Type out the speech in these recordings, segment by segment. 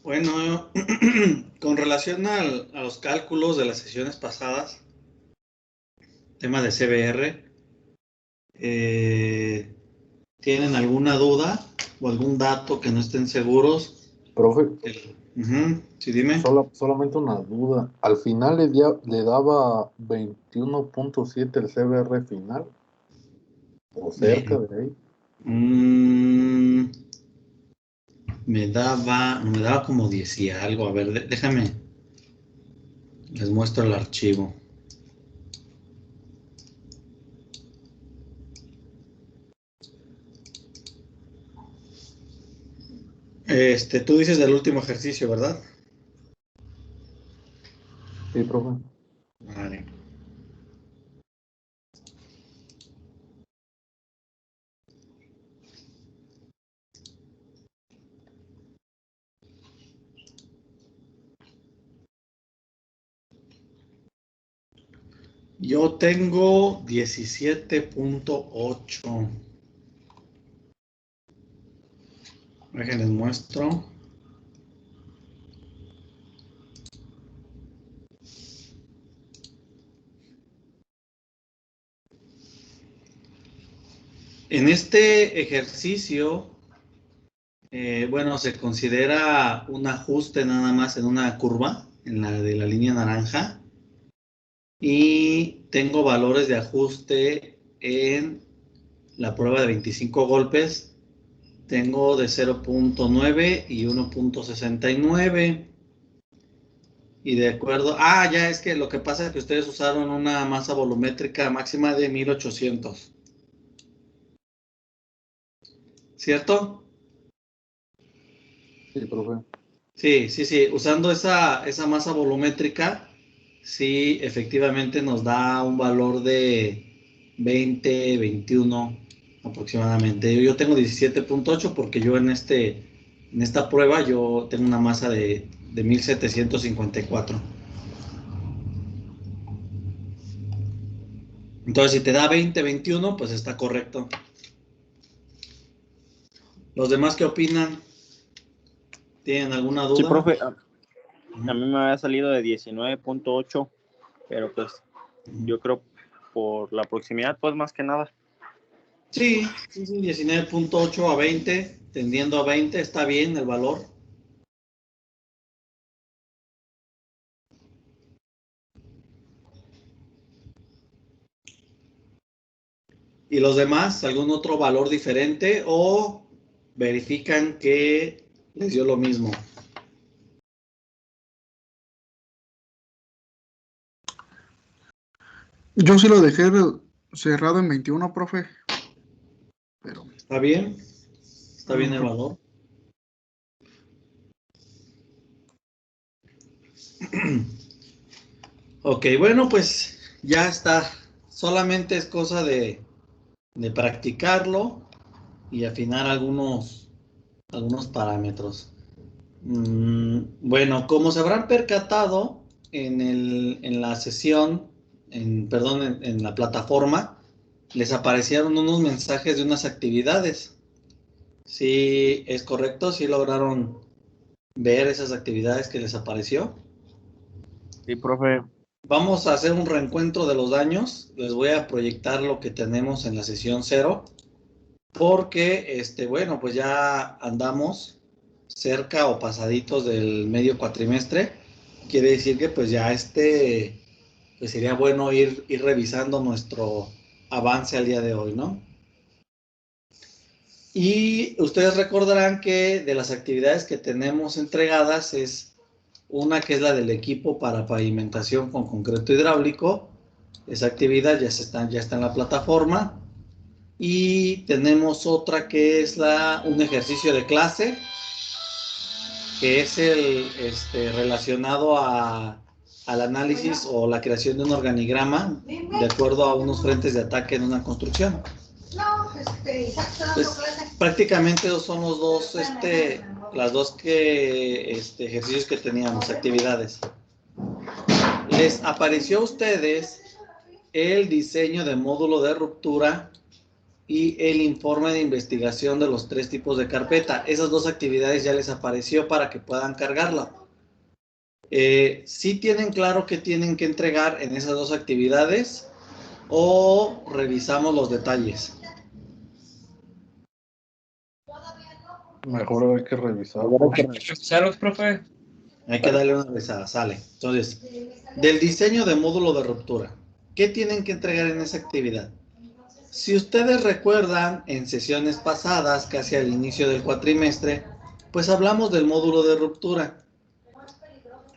Bueno, con relación a los cálculos de las sesiones pasadas, tema de CBR, ¿tienen alguna duda o algún dato que no estén seguros? Profe, Sí, dime. solamente una duda. ¿Al final le daba 21.7 el CBR final? ¿O cerca de ahí? Me daba como 10 y algo. A ver, déjame, les muestro el archivo. Tú dices del último ejercicio, ¿verdad? Sí, profe. Vale. Yo tengo 17.8. Déjenles muestro. En este ejercicio, bueno, se considera un ajuste nada más en una curva, en la de la línea naranja, y tengo valores de ajuste en la prueba de 25 golpes. Tengo de 0.9 y 1.69. Y de acuerdo, ya es que lo que pasa es que ustedes usaron una masa volumétrica máxima de 1800. ¿Cierto? Sí, profe. Sí. Usando esa masa volumétrica, sí, efectivamente nos da un valor de 20, 21 aproximadamente. Yo tengo 17.8 porque yo en esta prueba yo tengo una masa de 1754. Entonces, si te da 20, 21, pues está correcto. ¿Los demás qué opinan? ¿Tienen alguna duda? Sí, profe, a mí me había salido de 19.8, pero pues yo creo por la proximidad, pues más que nada. Sí, 19.8 a 20, tendiendo a 20, está bien el valor. ¿Y los demás, algún otro valor diferente o verifican que les dio lo mismo? Yo sí lo dejé cerrado en 21, profe. Pero ¿Está bien? ¿Está bien el valor? Ok, bueno, pues ya está. Solamente es cosa de practicarlo y afinar algunos parámetros. Bueno, como se habrán percatado en la sesión, en la plataforma, les aparecieron unos mensajes de unas actividades. ¿Sí es correcto? ¿Sí lograron ver esas actividades que les apareció? Sí, profe. Vamos a hacer un reencuentro de los daños. Les voy a proyectar lo que tenemos en la sesión 0, porque, bueno, pues ya andamos cerca o pasaditos del medio cuatrimestre. Quiere decir que pues ya pues sería bueno ir revisando nuestro avance al día de hoy, ¿no? Y ustedes recordarán que de las actividades que tenemos entregadas es una que es la del equipo para pavimentación con concreto hidráulico. Esa actividad ya está en la plataforma. Y tenemos otra que es un ejercicio de clase, que es relacionado al análisis o la creación de un organigrama de acuerdo a unos frentes de ataque en una construcción. Pues, prácticamente son los dos, las dos ejercicios que teníamos, actividades. ¿Les apareció a ustedes el diseño de módulo de ruptura y el informe de investigación de los 3 tipos de carpeta. Esas 2 actividades ya les apareció para que puedan cargarla. ¿Sí tienen claro qué tienen que entregar en esas 2 actividades o revisamos los detalles? Mejor hay que revisarlo. Revisarlos, profe. Hay que darle una revisada, sale. Entonces, del diseño de módulo de ruptura, ¿qué tienen que entregar en esa actividad? Si ustedes recuerdan, en sesiones pasadas, casi al inicio del cuatrimestre, pues hablamos del módulo de ruptura,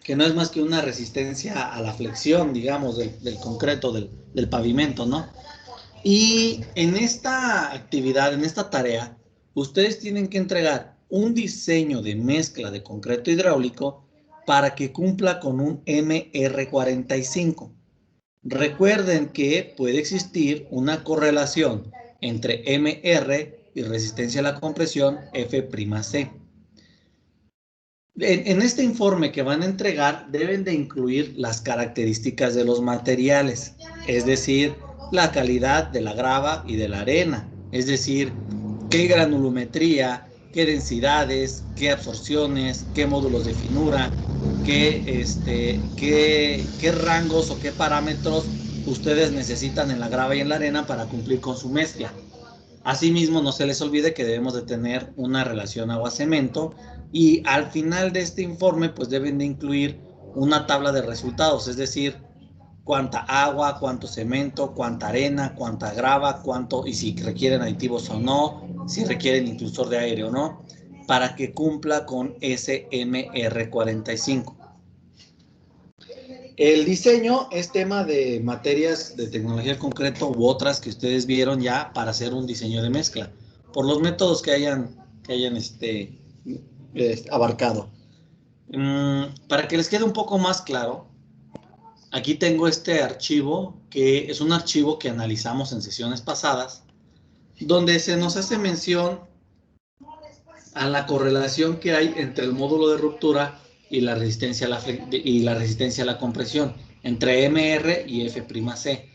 que no es más que una resistencia a la flexión, digamos, del concreto, del pavimento, ¿no? Y en esta actividad, en esta tarea, ustedes tienen que entregar un diseño de mezcla de concreto hidráulico para que cumpla con un MR45. Recuerden que puede existir una correlación entre MR y resistencia a la compresión F'C. En este informe que van a entregar deben de incluir las características de los materiales, es decir, la calidad de la grava y de la arena, es decir, qué granulometría, qué densidades, qué absorciones, qué módulos de finura, qué rangos o qué parámetros ustedes necesitan en la grava y en la arena para cumplir con su mezcla. Asimismo, no se les olvide que debemos de tener una relación agua-cemento y al final de este informe pues deben de incluir una tabla de resultados, es decir, cuánta agua, cuánto cemento, cuánta arena, cuánta grava, cuánto y si requieren aditivos o no, si requieren inclusor de aire o no, para que cumpla con ese MR45. El diseño es tema de materias de tecnología del concreto u otras que ustedes vieron ya para hacer un diseño de mezcla, por los métodos que hayan abarcado. Para que les quede un poco más claro, aquí tengo este archivo, que es un archivo que analizamos en sesiones pasadas, donde se nos hace mención a la correlación que hay entre el módulo de ruptura y la resistencia a la compresión, entre MR y F'C,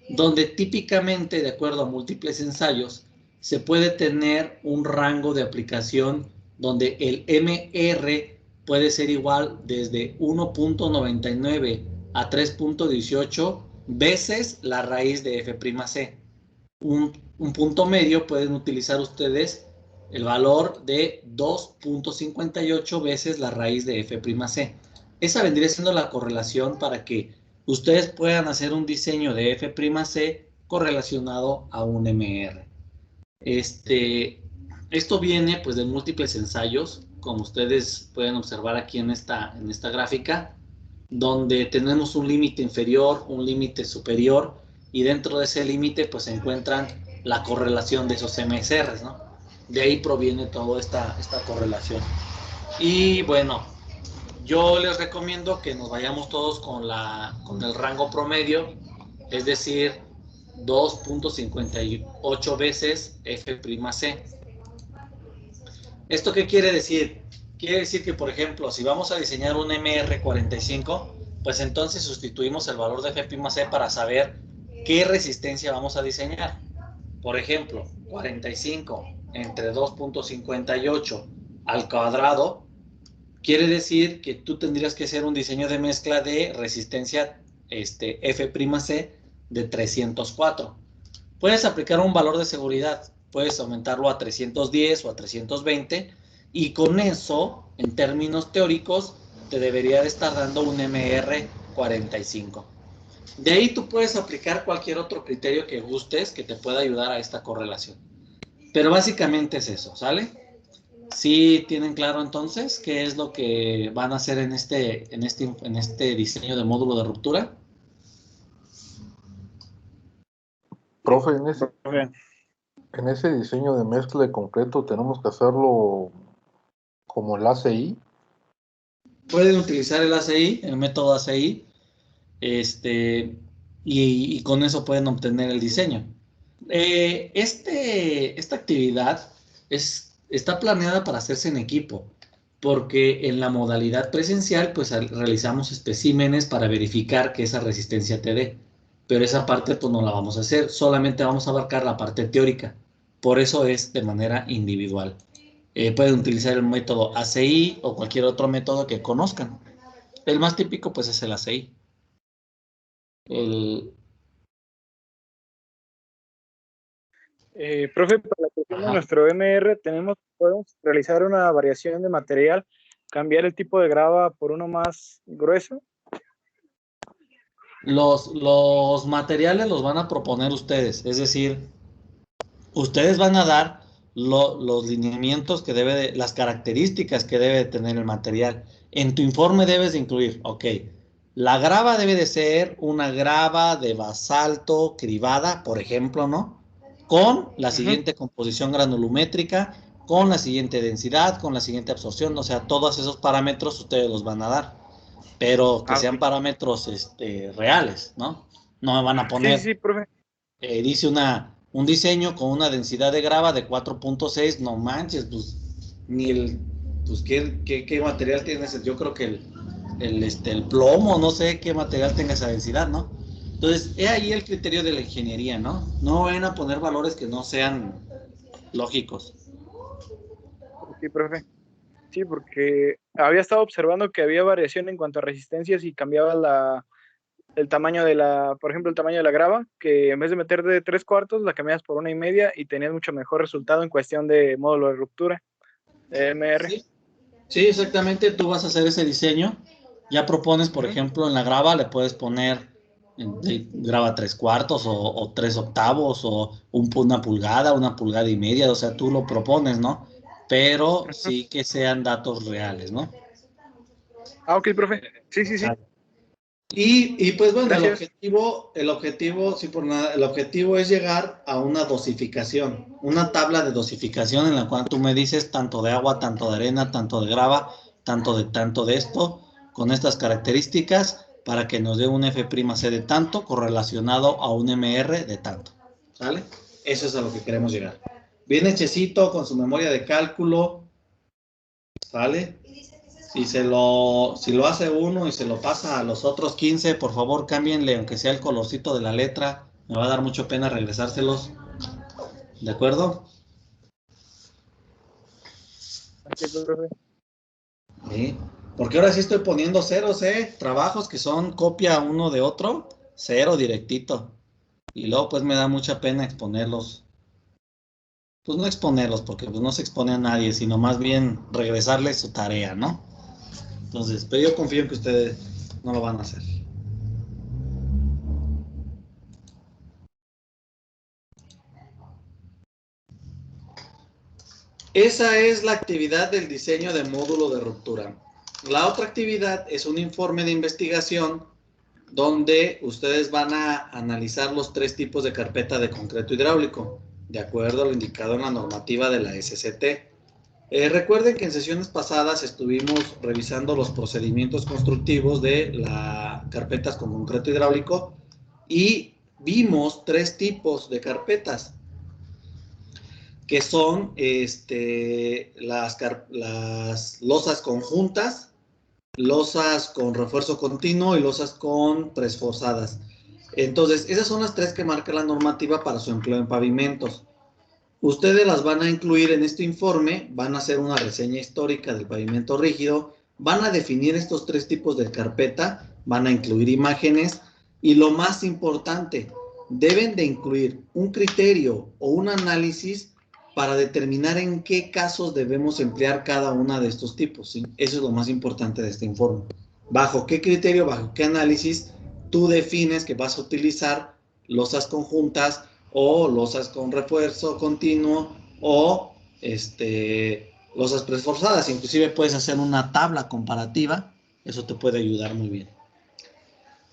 donde típicamente, de acuerdo a múltiples ensayos, se puede tener un rango de aplicación donde el MR puede ser igual desde 1.99 a 3.18 veces la raíz de F'C. Un punto medio pueden utilizar ustedes el valor de 2.58 veces la raíz de F'C. Esa vendría siendo la correlación para que ustedes puedan hacer un diseño de F'C correlacionado a un MR. Esto viene pues de múltiples ensayos, como ustedes pueden observar aquí en esta gráfica, donde tenemos un límite inferior, un límite superior, y dentro de ese límite pues se encuentran la correlación de esos MSRs, ¿no? De ahí proviene toda esta correlación. Y bueno, yo les recomiendo que nos vayamos todos con el rango promedio, es decir, 2.58 veces F'C. ¿Esto qué quiere decir? Quiere decir que, por ejemplo, si vamos a diseñar un MR45, pues entonces sustituimos el valor de F'C para saber qué resistencia vamos a diseñar. Por ejemplo, 45 entre 2.58 al cuadrado quiere decir que tú tendrías que hacer un diseño de mezcla de resistencia F'C de 304. Puedes aplicar un valor de seguridad, puedes aumentarlo a 310 o a 320 y con eso, en términos teóricos, te debería de estar dando un MR45. De ahí tú puedes aplicar cualquier otro criterio que gustes que te pueda ayudar a esta correlación. Pero básicamente es eso, ¿sale? ¿Sí tienen claro entonces qué es lo que van a hacer en este diseño de módulo de ruptura? Profe, en ese diseño de mezcla de concreto tenemos que hacerlo como el ACI. Pueden utilizar el ACI, el método ACI, y con eso pueden obtener el diseño. Esta actividad está planeada para hacerse en equipo, porque en la modalidad presencial pues realizamos especímenes para verificar que esa resistencia te dé, pero esa parte pues no la vamos a hacer, solamente vamos a abarcar la parte teórica. Por eso es de manera individual. Pueden utilizar el método ACI o cualquier otro método que conozcan. El más típico pues es el ACI. Profe, para la cuestión de nuestro MR podemos realizar una variación de material, cambiar el tipo de grava por uno más grueso. Los materiales los van a proponer ustedes, es decir, ustedes van a dar los lineamientos que las características que debe de tener el material. En tu informe debes de incluir, ok, la grava debe de ser una grava de basalto cribada, por ejemplo, ¿no? Con la siguiente composición granulométrica, con la siguiente densidad, con la siguiente absorción, o sea, todos esos parámetros ustedes los van a dar, pero que sean parámetros reales, ¿no? No me van a poner, Sí, profe. Dice un diseño con una densidad de grava de 4.6, no manches, pues, pues, ¿qué material tienes? Yo creo que el plomo, no sé qué material tenga esa densidad, ¿no? Entonces, he ahí el criterio de la ingeniería, ¿no? No van a poner valores que no sean lógicos. Sí, profe. Sí, porque había estado observando que había variación en cuanto a resistencias y cambiaba el tamaño por ejemplo, el tamaño de la grava, que en vez de meter de 3/4, la cambiabas por 1,5 y tenías mucho mejor resultado en cuestión de módulo de ruptura. MR. Sí, exactamente, tú vas a hacer ese diseño. Ya propones, por ejemplo, en la grava le puedes poner grava 3/4 o 3/8 o una pulgada, 1,5 pulgadas, o sea, tú lo propones, ¿no? Pero sí que sean datos reales, ¿no? Ok, profe. Sí. Y pues bueno, Gracias. el objetivo, sí por nada, el objetivo es llegar a una dosificación, una tabla de dosificación en la cual tú me dices tanto de agua, tanto de arena, tanto de grava, tanto de esto, con estas características, para que nos dé un F'C de tanto correlacionado a un MR de tanto. ¿Sale? Eso es a lo que queremos llegar. Bien hechecito, con su memoria de cálculo. ¿Sale? Si lo hace uno y se lo pasa a los otros 15, por favor cámbienle, aunque sea el colorcito de la letra. Me va a dar mucha pena regresárselos. ¿De acuerdo? Ok, profe. Sí. Porque ahora sí estoy poniendo ceros, trabajos que son copia uno de otro, cero directito. Y luego pues me da mucha pena exponerlos. Pues no exponerlos, porque pues no se expone a nadie, sino más bien regresarles su tarea, ¿no? Entonces, pero yo confío en que ustedes no lo van a hacer. Esa es la actividad del diseño de módulo de ruptura. La otra actividad es un informe de investigación donde ustedes van a analizar los 3 tipos de carpeta de concreto hidráulico, de acuerdo a lo indicado en la normativa de la SCT. Recuerden que en sesiones pasadas estuvimos revisando los procedimientos constructivos de las carpetas con concreto hidráulico y vimos 3 tipos de carpetas, que son las losas conjuntas, losas con refuerzo continuo y losas con presforzadas. Entonces, esas son las 3 que marca la normativa para su empleo en pavimentos. Ustedes las van a incluir en este informe, van a hacer una reseña histórica del pavimento rígido, van a definir estos 3 tipos de carpeta, van a incluir imágenes y lo más importante, deben de incluir un criterio o un análisis para determinar en qué casos debemos emplear cada uno de estos tipos, ¿sí? Eso es lo más importante de este informe. ¿Bajo qué criterio, bajo qué análisis tú defines que vas a utilizar losas conjuntas o losas con refuerzo continuo o losas presforzadas? Inclusive puedes hacer una tabla comparativa, eso te puede ayudar muy bien.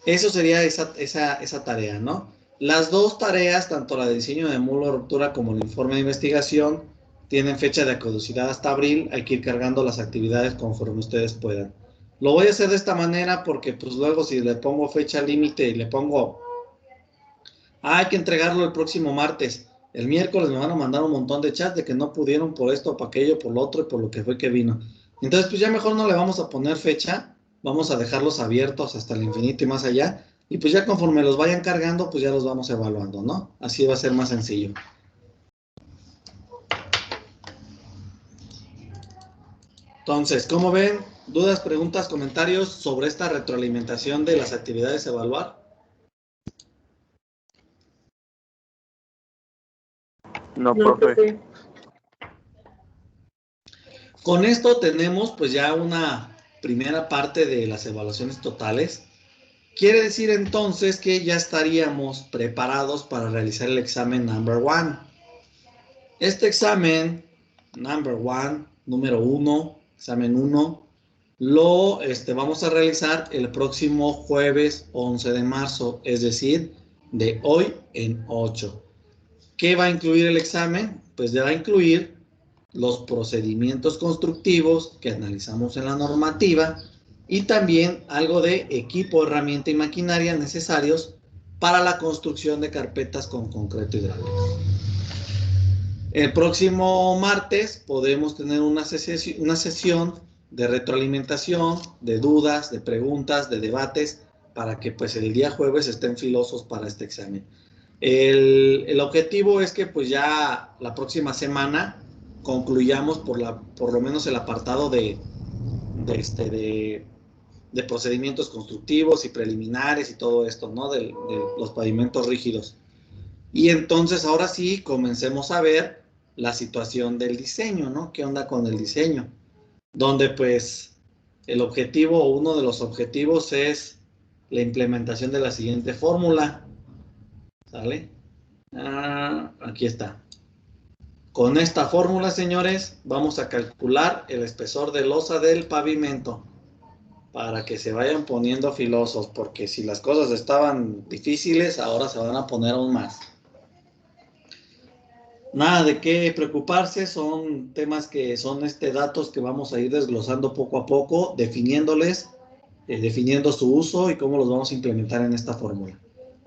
Eso sería esa tarea, ¿no? Las 2 tareas, tanto la de diseño de módulo de ruptura como el informe de investigación, tienen fecha de caducidad hasta abril. Hay que ir cargando las actividades conforme ustedes puedan. Lo voy a hacer de esta manera porque pues luego si le pongo fecha límite y le pongo hay que entregarlo el próximo martes, el miércoles me van a mandar un montón de chats de que no pudieron por esto, por aquello, por lo otro y por lo que fue que vino. Entonces pues ya mejor no le vamos a poner fecha, vamos a dejarlos abiertos hasta el infinito y más allá, y pues ya conforme los vayan cargando, pues ya los vamos evaluando, ¿no? Así va a ser más sencillo. Entonces, ¿cómo ven? ¿Dudas, preguntas, comentarios sobre esta retroalimentación de las actividades a evaluar? No, No, profe. profe. Con esto tenemos pues ya una primera parte de las evaluaciones totales. Quiere decir entonces que ya estaríamos preparados para realizar el examen number one. Este examen number one, número 1, examen 1, lo vamos a realizar el próximo jueves 11 de marzo, es decir, de hoy en 8. ¿Qué va a incluir el examen? Pues ya va a incluir los procedimientos constructivos que analizamos en la normativa y también algo de equipo, herramienta y maquinaria necesarios para la construcción de carpetas con concreto hidráulico. El próximo martes podemos tener una sesión de retroalimentación, de dudas, de preguntas, de debates, para que pues el día jueves estén filosos para este examen. El objetivo es que pues ya la próxima semana concluyamos por lo menos el apartado de procedimientos constructivos y preliminares y todo esto, ¿no? De los pavimentos rígidos. Y entonces ahora sí comencemos a ver la situación del diseño, ¿no? ¿Qué onda con el diseño? Donde pues el objetivo o uno de los objetivos es la implementación de la siguiente fórmula. ¿Sale? Aquí está. Con esta fórmula, señores, vamos a calcular el espesor de losa del pavimento para que se vayan poniendo filosos, porque si las cosas estaban difíciles, ahora se van a poner aún más. Nada de qué preocuparse, son temas que son datos que vamos a ir desglosando poco a poco, definiéndoles, definiendo su uso y cómo los vamos a implementar en esta fórmula.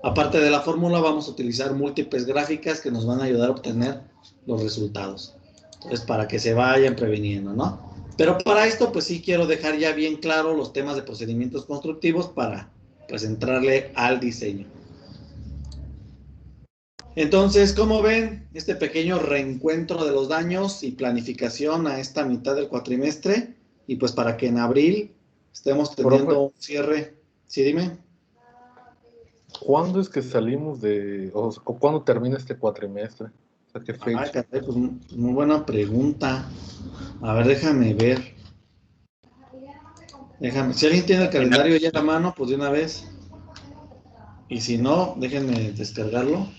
Aparte de la fórmula, vamos a utilizar múltiples gráficas que nos van a ayudar a obtener los resultados. Entonces, para que se vayan previniendo, ¿no? Pero para esto, pues sí quiero dejar ya bien claro los temas de procedimientos constructivos para, pues, entrarle al diseño. Entonces, ¿cómo ven este pequeño reencuentro de los daños y planificación a esta mitad del cuatrimestre? Y pues para que en abril estemos teniendo un cierre. ¿Sí, dime? ¿Cuándo es que salimos o cuándo termina este cuatrimestre? ¿A qué fecha? Caray, pues muy buena pregunta. A ver, déjame ver. Si alguien tiene el calendario ya en la mano, pues de una vez. Y si no, déjenme descargarlo.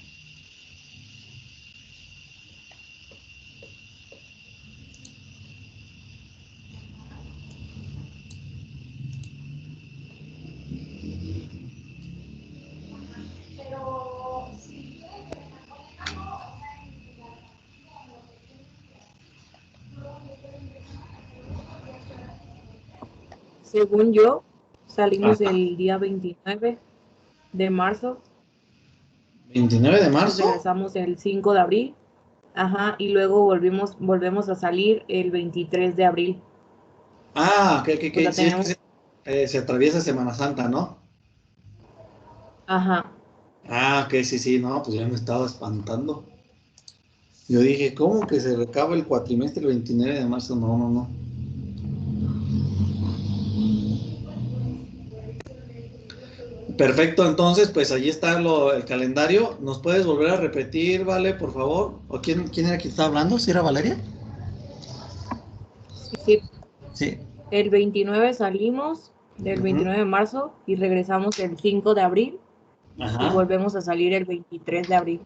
Según yo, salimos Ajá. el día 29 de marzo, 29 de y marzo. regresamos el 5 de abril, ajá, y luego volvemos a salir el 23 de abril. Ok. O sea, Sí, es tenemos, que se atraviesa Semana Santa, ¿no? ajá, Ok, sí, no, pues ya me estaba espantando. Yo dije, ¿cómo que se recaba el cuatrimestre el 29 de marzo? No. Perfecto, entonces, pues allí está el calendario. ¿Nos puedes volver a repetir, Vale, por favor? ¿O quién era quien estaba hablando? ¿Sí era Valeria? sí, Sí. el 29 salimos, del 29 de marzo, y regresamos el 5 de abril, y Ajá. volvemos a salir el 23 de abril.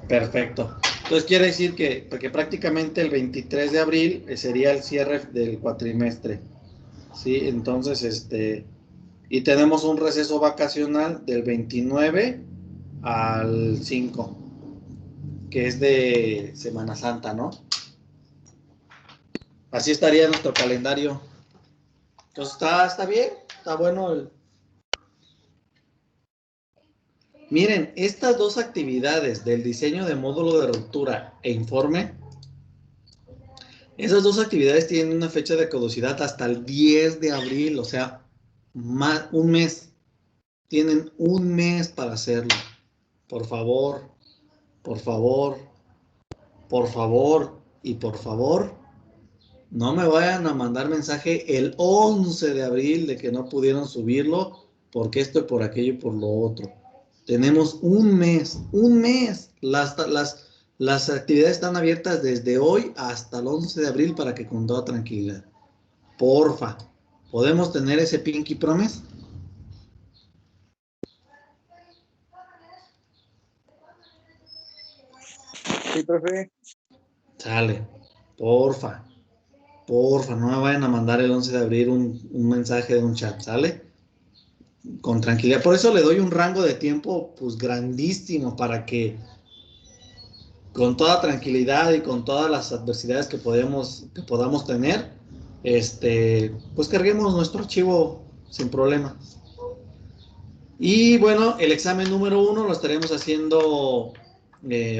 Perfecto. Entonces quiere decir porque prácticamente el 23 de abril sería el cierre del cuatrimestre. Sí, entonces, y tenemos un receso vacacional del 29 al 5, que es de Semana Santa, ¿no? Así estaría nuestro calendario. Entonces está bien, está bueno. Miren, estas dos actividades del diseño de módulo de ruptura e informe, esas dos actividades tienen una fecha de caducidad hasta el 10 de abril, o sea, un mes. Tienen un mes para hacerlo. Por favor, por favor, por favor y por favor, No me vayan a mandar mensaje el 11 de abril de que no pudieron subirlo porque esto y por aquello y por lo otro. Tenemos un mes. Las actividades están abiertas desde hoy hasta el 11 de abril para que con toda tranquilidad. Porfa, ¿podemos tener ese Pinky Promise? Sí, profe. Sale, porfa, no me vayan a mandar el 11 de abril un mensaje de un chat, ¿sale? Con tranquilidad. Por eso le doy un rango de tiempo pues grandísimo para que con toda tranquilidad y con todas las adversidades que podamos tener, pues carguemos nuestro archivo sin problema. Y bueno, el examen número 1 lo estaremos haciendo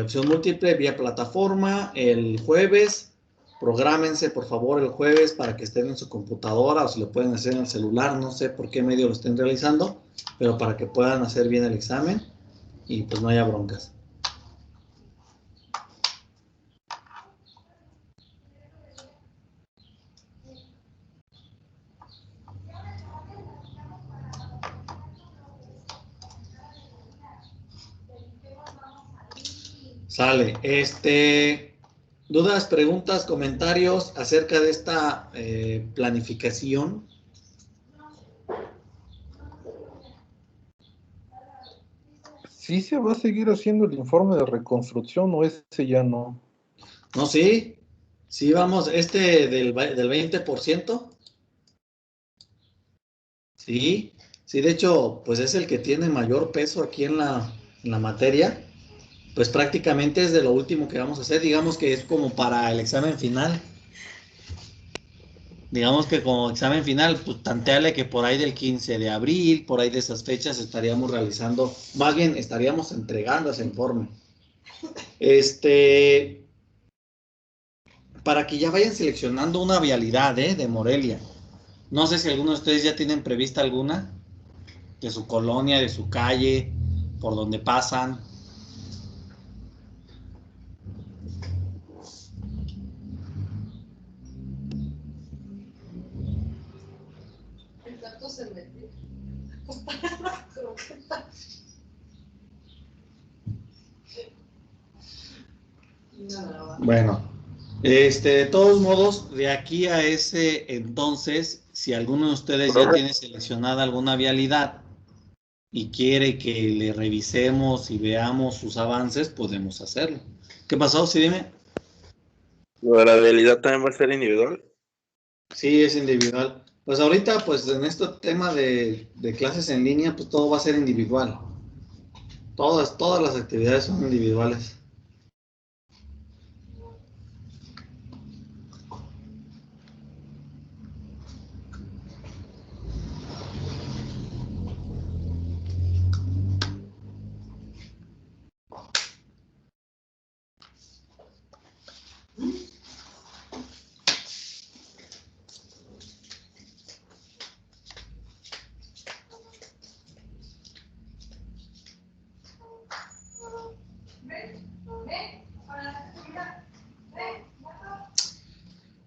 opción múltiple vía plataforma el jueves. Prográmense por favor el jueves para que estén en su computadora o si lo pueden hacer en el celular, no sé por qué medio lo estén realizando, pero para que puedan hacer bien el examen y pues no haya broncas. Sale, dudas, preguntas, comentarios acerca de esta planificación. ¿Sí se va a seguir haciendo el informe de reconstrucción o ese ya no? No, sí, vamos, del 20%. Sí, de hecho, pues es el que tiene mayor peso aquí en la materia. Pues prácticamente es de lo último que vamos a hacer, digamos que es como para el examen final. Digamos que como examen final, pues tanteale que por ahí del 15 de abril, por ahí de esas fechas estaríamos realizando, más bien estaríamos entregando ese informe. Para que ya vayan seleccionando una vialidad, de Morelia. No sé si alguno de ustedes ya tienen prevista alguna, de su colonia, de su calle, por donde pasan. Bueno, de todos modos, de aquí a ese entonces, si alguno de ustedes ya tiene seleccionada alguna vialidad y quiere que le revisemos y veamos sus avances, podemos hacerlo. ¿Qué pasó? Sí, dime. ¿La vialidad también va a ser individual? Sí, es individual. Pues ahorita, pues en este tema de clases en línea, pues todo va a ser individual. Todas las actividades son individuales.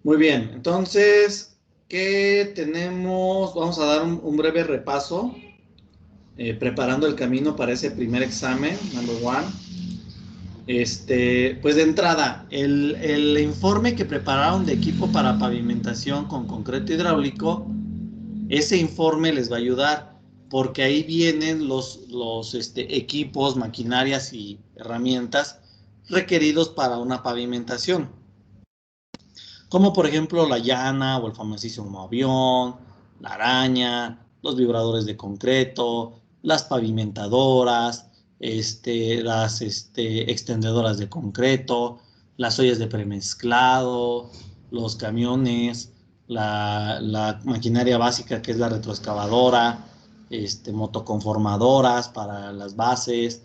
Muy bien, entonces, ¿qué tenemos? Vamos a dar un breve repaso, preparando el camino para ese primer examen, number one. Pues de entrada, el informe que prepararon de equipo para pavimentación con concreto hidráulico, ese informe les va a ayudar, porque ahí vienen los equipos, maquinarias y herramientas requeridos para una pavimentación. Como por ejemplo la llana o el famosísimo avión, la araña, los vibradores de concreto, las pavimentadoras, las extendedoras de concreto, las ollas de premezclado, los camiones, la maquinaria básica que es la retroexcavadora, motoconformadoras para las bases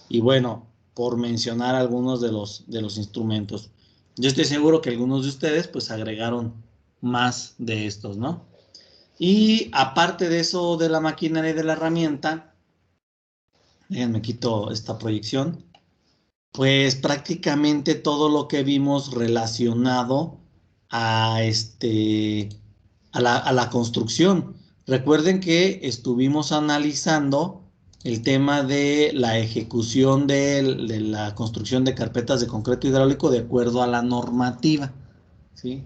y bueno, por mencionar algunos de los instrumentos. Yo estoy seguro que algunos de ustedes pues agregaron más de estos, ¿no? Y aparte de eso de la maquinaria y de la herramienta, déjenme quito esta proyección, pues prácticamente todo lo que vimos relacionado a, a la construcción. Recuerden que estuvimos analizando el tema de la ejecución de la construcción de carpetas de concreto hidráulico de acuerdo a la normativa, ¿sí?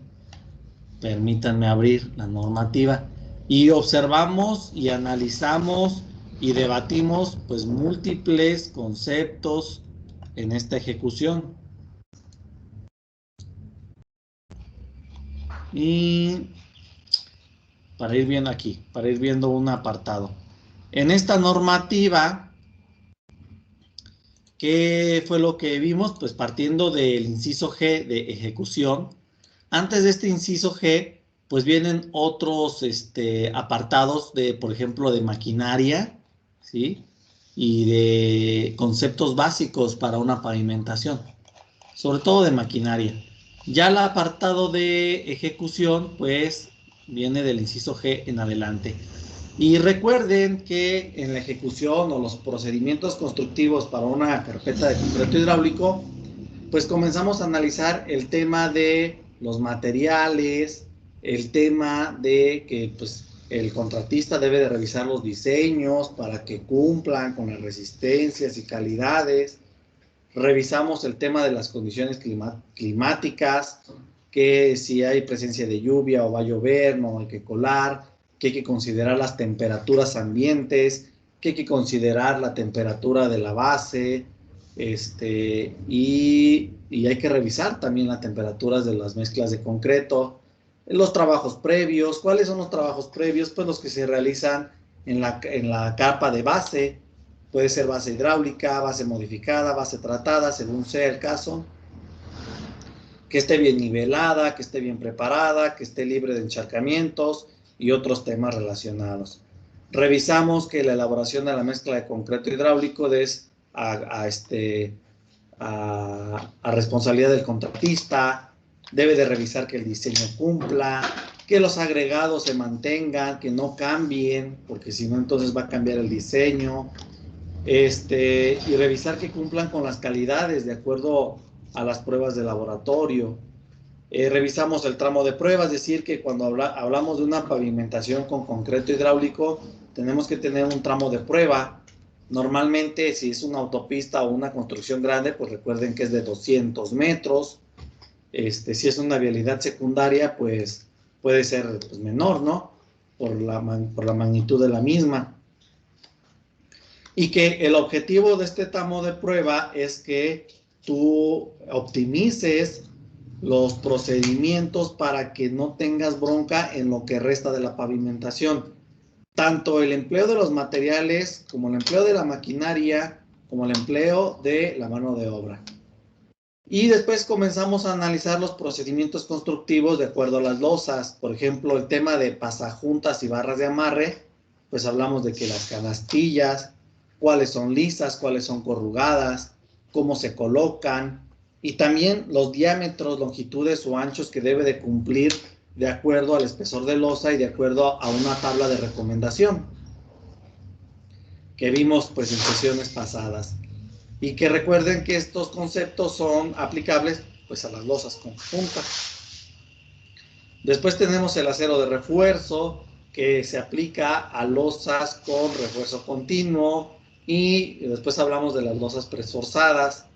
Permítanme abrir la normativa. Y observamos y analizamos y debatimos pues múltiples conceptos en esta ejecución. Y para ir viendo aquí, para ir viendo un apartado. En esta normativa, ¿qué fue lo que vimos? Pues partiendo del inciso G de ejecución. Antes de este inciso G, pues vienen otros apartados de, por ejemplo, de maquinaria, ¿sí? Y de conceptos básicos para una pavimentación, sobre todo de maquinaria. Ya el apartado de ejecución, pues, viene del inciso G en adelante. Y recuerden que en la ejecución o los procedimientos constructivos para una carpeta de concreto hidráulico, pues comenzamos a analizar el tema de los materiales, el tema de que pues, el contratista debe de revisar los diseños para que cumplan con las resistencias y calidades. Revisamos el tema de las condiciones climáticas, que si hay presencia de lluvia o va a llover, no hay que colar, que hay que considerar las temperaturas ambientes, que hay que considerar la temperatura de la base, y hay que revisar también las temperaturas de las mezclas de concreto, los trabajos previos. ¿Cuáles son los trabajos previos? Pues los que se realizan en la capa de base. Puede ser base hidráulica, base modificada, base tratada, según sea el caso. Que esté bien nivelada, que esté bien preparada, que esté libre de encharcamientos y otros temas relacionados. Revisamos que la elaboración de la mezcla de concreto hidráulico es a responsabilidad del contratista. Debe de revisar que el diseño cumpla, que los agregados se mantengan, que no cambien, porque si no entonces va a cambiar el diseño. Y revisar que cumplan con las calidades de acuerdo a las pruebas de laboratorio. Revisamos el tramo de prueba, es decir, que cuando hablamos de una pavimentación con concreto hidráulico, tenemos que tener un tramo de prueba. Normalmente, si es una autopista o una construcción grande, pues recuerden que es de 200 metros. Si es una vialidad secundaria, pues puede ser pues, menor, ¿no? Por la magnitud de la misma. Y que el objetivo de este tramo de prueba es que tú optimices los procedimientos para que no tengas bronca en lo que resta de la pavimentación. Tanto el empleo de los materiales, como el empleo de la maquinaria, como el empleo de la mano de obra. Y después comenzamos a analizar los procedimientos constructivos de acuerdo a las losas. Por ejemplo, el tema de pasajuntas y barras de amarre, pues hablamos de que las canastillas, cuáles son lisas, cuáles son corrugadas, cómo se colocan, y también los diámetros, longitudes o anchos que debe de cumplir de acuerdo al espesor de losa y de acuerdo a una tabla de recomendación que vimos pues en sesiones pasadas. Y que recuerden que estos conceptos son aplicables pues a las losas conjuntas. Después tenemos el acero de refuerzo, que se aplica a losas con refuerzo continuo, y después hablamos de las losas presforzadas.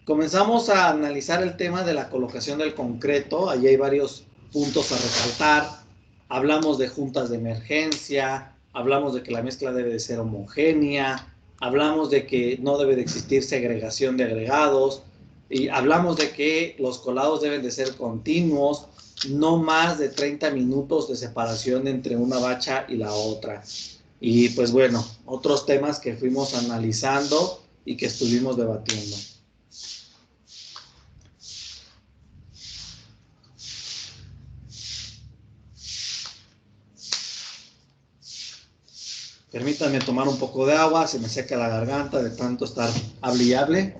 Comenzamos a analizar el tema de la colocación del concreto. Allí hay varios puntos a resaltar. Hablamos de juntas de emergencia, hablamos de que la mezcla debe de ser homogénea, hablamos de que no debe de existir segregación de agregados, y hablamos de que los colados deben de ser continuos, no más de 30 minutos de separación entre una bacha y la otra. Y pues bueno, otros temas que fuimos analizando y que estuvimos debatiendo. Permítanme tomar un poco de agua, se me seca la garganta de tanto estar hable y hable.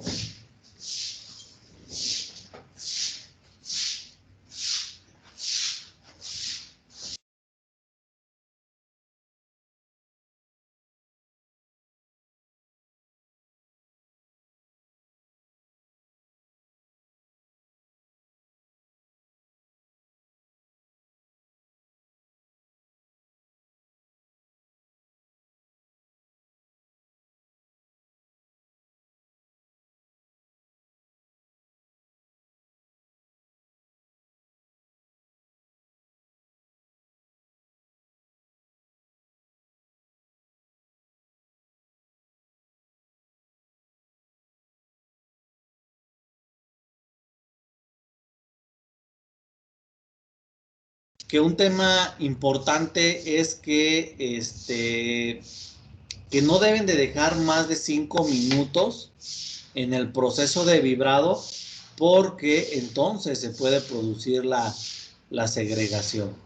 que un tema importante es que, que no deben de dejar más de 5 minutos en el proceso de vibrado, porque entonces se puede producir la segregación.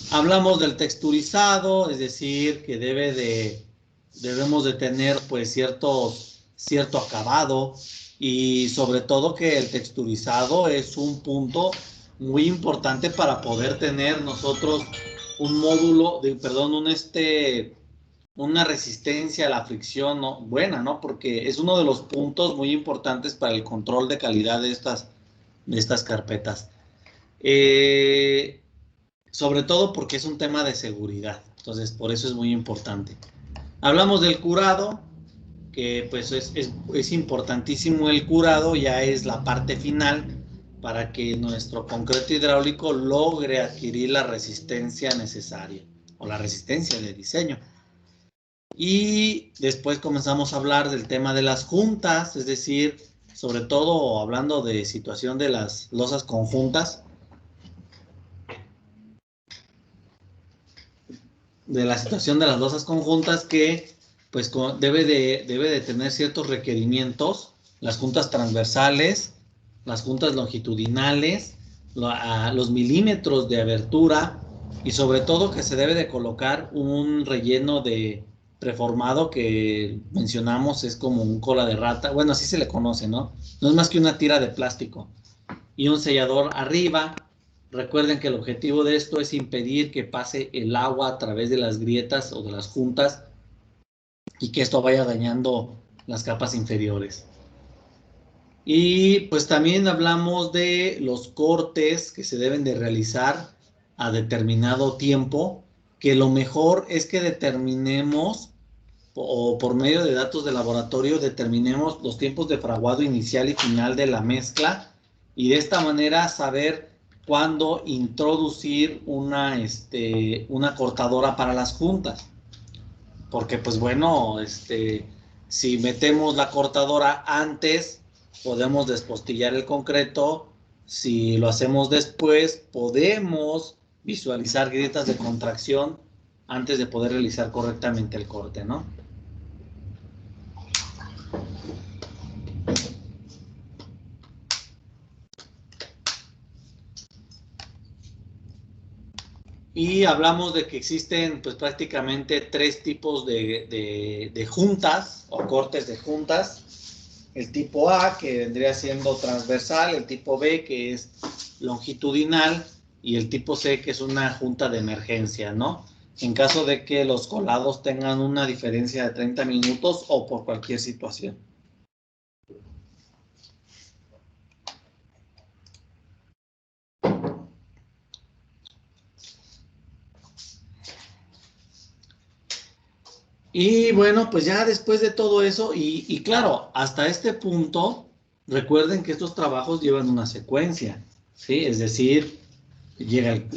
Hablamos del texturizado, es decir, que debemos de tener pues cierto acabado, y sobre todo que el texturizado es un punto muy importante para poder tener nosotros un módulo, una resistencia a la fricción, ¿no? Buena, ¿no? Porque es uno de los puntos muy importantes para el control de calidad de estas carpetas. Sobre todo porque es un tema de seguridad, entonces por eso es muy importante. Hablamos del curado, que pues es importantísimo el curado, ya es la parte final para que nuestro concreto hidráulico logre adquirir la resistencia necesaria o la resistencia de diseño. Y después comenzamos a hablar del tema de las juntas, es decir, sobre todo hablando de situación de las losas conjuntas, de la situación de las losas conjuntas, que pues debe de tener ciertos requerimientos, las juntas transversales, las juntas longitudinales, los milímetros de abertura, y sobre todo que se debe de colocar un relleno de preformado que mencionamos, es como un cola de rata, bueno, así se le conoce, ¿no? No es más que una tira de plástico y un sellador arriba. Recuerden que el objetivo de esto es impedir que pase el agua a través de las grietas o de las juntas y que esto vaya dañando las capas inferiores. Y pues también hablamos de los cortes que se deben de realizar a determinado tiempo, que lo mejor es que determinemos, o por medio de datos de laboratorio, determinemos los tiempos de fraguado inicial y final de la mezcla, y de esta manera saber cuándo introducir una cortadora para las juntas. Porque pues bueno, si metemos la cortadora antes, podemos despostillar el concreto. Si lo hacemos después, podemos visualizar grietas de contracción antes de poder realizar correctamente el corte, ¿no? Y hablamos de que existen pues prácticamente 3 tipos de juntas o cortes de juntas. El tipo A, que vendría siendo transversal, el tipo B, que es longitudinal, y el tipo C, que es una junta de emergencia, ¿no? En caso de que los colados tengan una diferencia de 30 minutos o por cualquier situación. Y bueno, pues ya después de todo eso, y claro, hasta este punto, recuerden que estos trabajos llevan una secuencia, ¿sí? Es decir,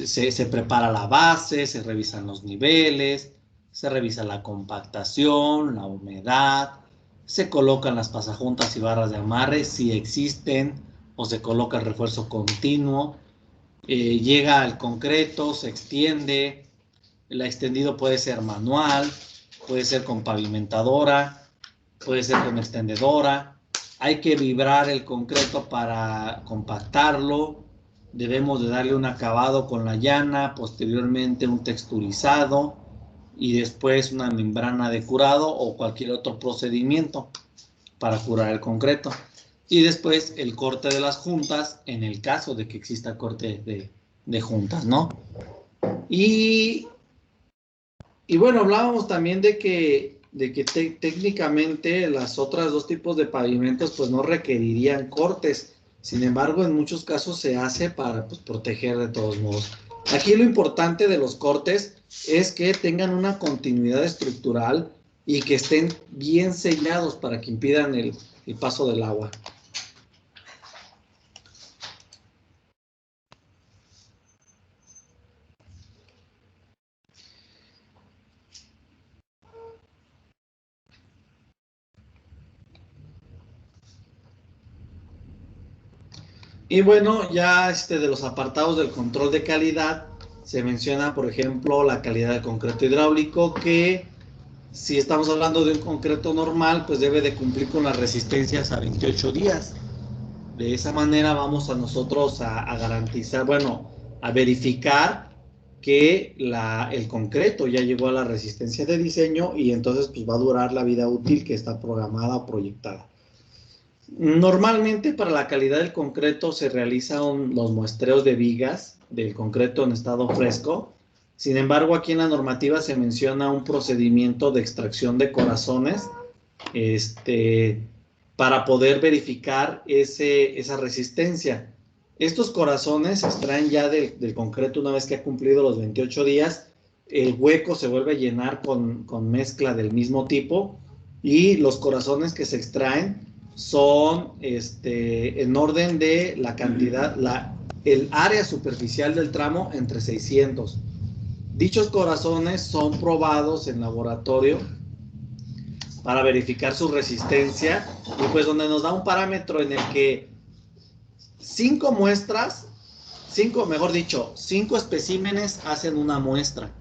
se prepara la base, se revisan los niveles, se revisa la compactación, la humedad, se colocan las pasajuntas y barras de amarre si existen, o se coloca el refuerzo continuo, llega al concreto, se extiende, el extendido puede ser manual, puede ser con pavimentadora, puede ser con extendedora. Hay que vibrar el concreto para compactarlo. Debemos de darle un acabado con la llana, posteriormente un texturizado y después una membrana de curado o cualquier otro procedimiento para curar el concreto. Y después el corte de las juntas, en el caso de que exista corte de juntas, ¿no? Y bueno, hablábamos también de que técnicamente las otras 2 tipos de pavimentos pues no requerirían cortes. Sin embargo, en muchos casos se hace para pues, proteger de todos modos. Aquí lo importante de los cortes es que tengan una continuidad estructural y que estén bien sellados para que impidan el paso del agua. Y bueno, ya de los apartados del control de calidad, se menciona, por ejemplo, la calidad del concreto hidráulico, que si estamos hablando de un concreto normal, pues debe de cumplir con las resistencias a 28 días. De esa manera vamos a nosotros a garantizar, bueno, a verificar que el concreto ya llegó a la resistencia de diseño y entonces pues va a durar la vida útil que está programada o proyectada. Normalmente para la calidad del concreto se realizan los muestreos de vigas del concreto en estado fresco. Sin embargo, aquí en la normativa se menciona un procedimiento de extracción de corazones para poder verificar esa resistencia. Estos corazones se extraen ya del concreto una vez que ha cumplido los 28 días. El hueco se vuelve a llenar con mezcla del mismo tipo y los corazones que se extraen son en orden de la cantidad, el área superficial del tramo entre 600. Dichos corazones son probados en laboratorio para verificar su resistencia y pues donde nos da un parámetro en el que 5 especímenes hacen una muestra.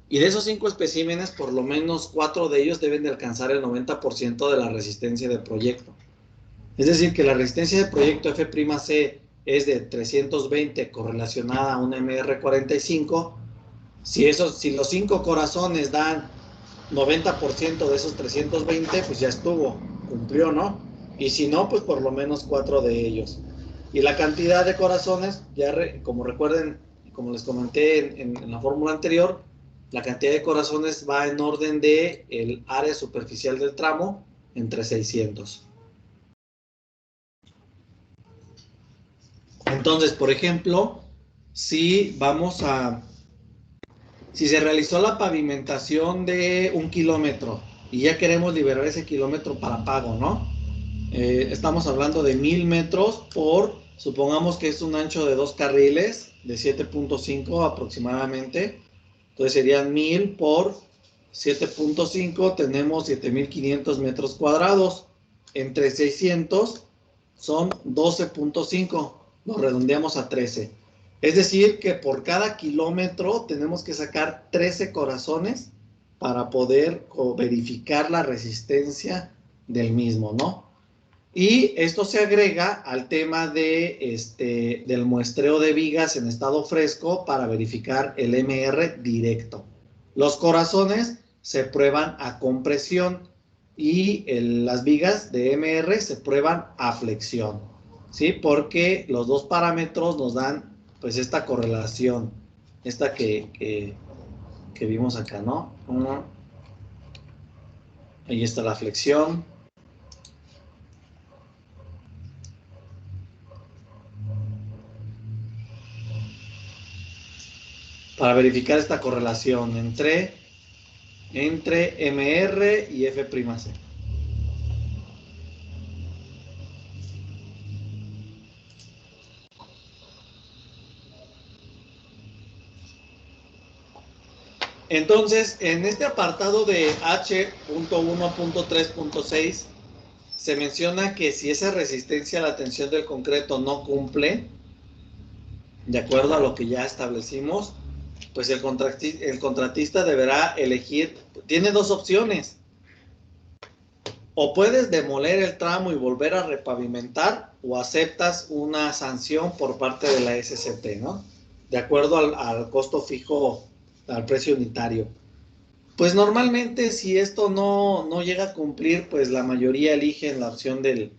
Y de esos 5 especímenes, por lo menos 4 de ellos deben de alcanzar el 90% de la resistencia de proyecto. Es decir, que la resistencia de proyecto F'C es de 320 correlacionada a un MR45. Si los 5 corazones dan 90% de esos 320, pues ya estuvo, cumplió, ¿no? Y si no, pues por lo menos 4 de ellos. Y la cantidad de corazones, como recuerden, como les comenté en la fórmula anterior, la cantidad de corazones va en orden de el área superficial del tramo entre 600. Entonces, por ejemplo, si se realizó la pavimentación de 1 kilómetro y ya queremos liberar ese kilómetro para pago, ¿no? Estamos hablando de 1000 metros supongamos que es un ancho de 2 carriles, de 7.5 aproximadamente. Entonces serían 1000 por 7.5, tenemos 7500 metros cuadrados. Entre 600 son 12.5, lo redondeamos a 13. Es decir, que por cada kilómetro tenemos que sacar 13 corazones para poder verificar la resistencia del mismo, ¿no? Y esto se agrega al tema del muestreo de vigas en estado fresco para verificar el MR directo. Los corazones se prueban a compresión y las vigas de MR se prueban a flexión, ¿sí? Porque los dos parámetros nos dan pues esta correlación, esta que vimos acá, ¿no? Ahí está la flexión. Para verificar esta correlación entre MR y F'C. Entonces, en este apartado de H.1.3.6 se menciona que si esa resistencia a la tensión del concreto no cumple, de acuerdo a lo que ya establecimos, pues el contratista deberá elegir, tiene dos opciones. O puedes demoler el tramo y volver a repavimentar, o aceptas una sanción por parte de la SCT, ¿no? De acuerdo al costo fijo, al precio unitario. Pues normalmente si esto no llega a cumplir, pues la mayoría eligen la opción de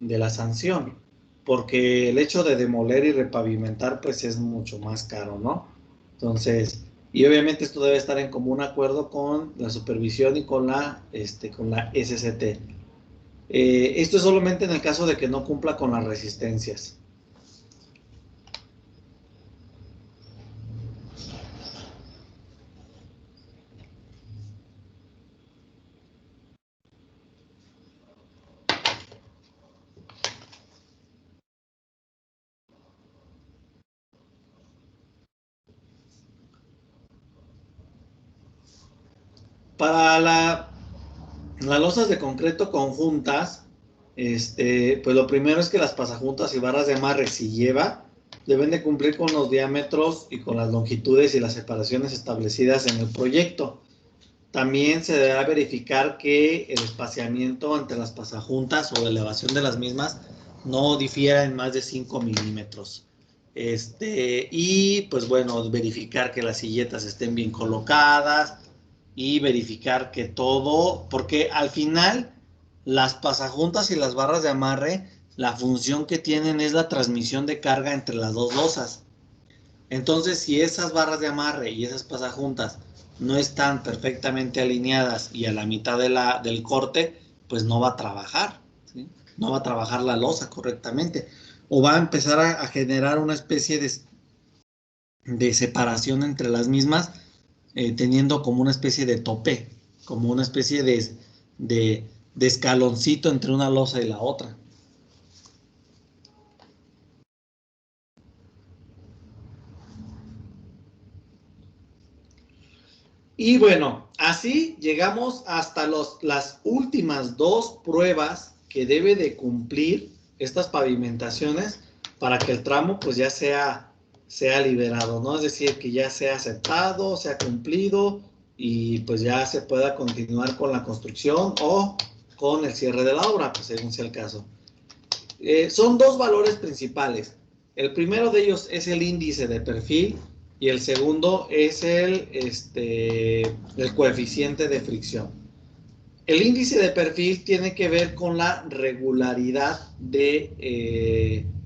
la sanción, porque el hecho de demoler y repavimentar pues es mucho más caro, ¿no? Entonces, y obviamente esto debe estar en común acuerdo con la supervisión y con la SCT. Esto es solamente en el caso de que no cumpla con las resistencias. Para las losas de concreto conjuntas, Pues lo primero es que las pasajuntas y barras de amarre, si lleva, deben de cumplir con los diámetros y con las longitudes y las separaciones establecidas en el proyecto. También se deberá verificar que el espaciamiento entre las pasajuntas o la elevación de las mismas no difiera en más de 5 milímetros. Y pues bueno, verificar que las silletas estén bien colocadas y verificar que todo, porque al final las pasajuntas y las barras de amarre, la función que tienen es la transmisión de carga entre las dos losas. Entonces, si esas barras de amarre y esas pasajuntas no están perfectamente alineadas y a la mitad del corte, pues no va a trabajar, ¿sí? No va a trabajar la losa correctamente. O va a empezar a generar una especie de separación entre las mismas, teniendo como una especie de tope, como una especie de escaloncito entre una losa y la otra. Y bueno, así llegamos hasta las últimas dos pruebas que debe de cumplir estas pavimentaciones para que el tramo pues ya sea liberado, ¿no? Es decir, que ya sea aceptado, sea cumplido y pues ya se pueda continuar con la construcción o con el cierre de la obra, pues según sea el caso. Son dos valores principales. El primero de ellos es el índice de perfil y el segundo es el coeficiente de fricción. El índice de perfil tiene que ver con la regularidad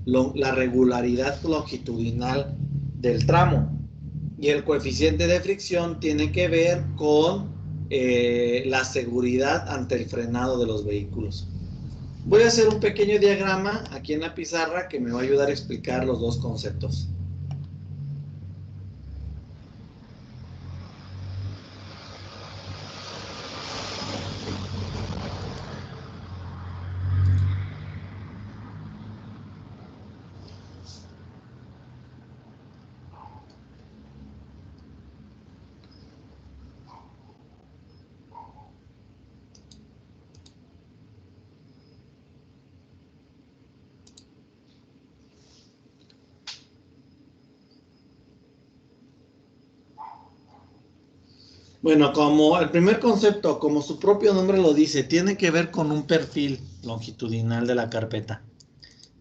la regularidad longitudinal del tramo y el coeficiente de fricción tiene que ver con la seguridad ante el frenado de los vehículos. Voy a hacer un pequeño diagrama aquí en la pizarra que me va a ayudar a explicar los dos conceptos. Bueno, como el primer concepto, como su propio nombre lo dice, tiene que ver con un perfil longitudinal de la carpeta.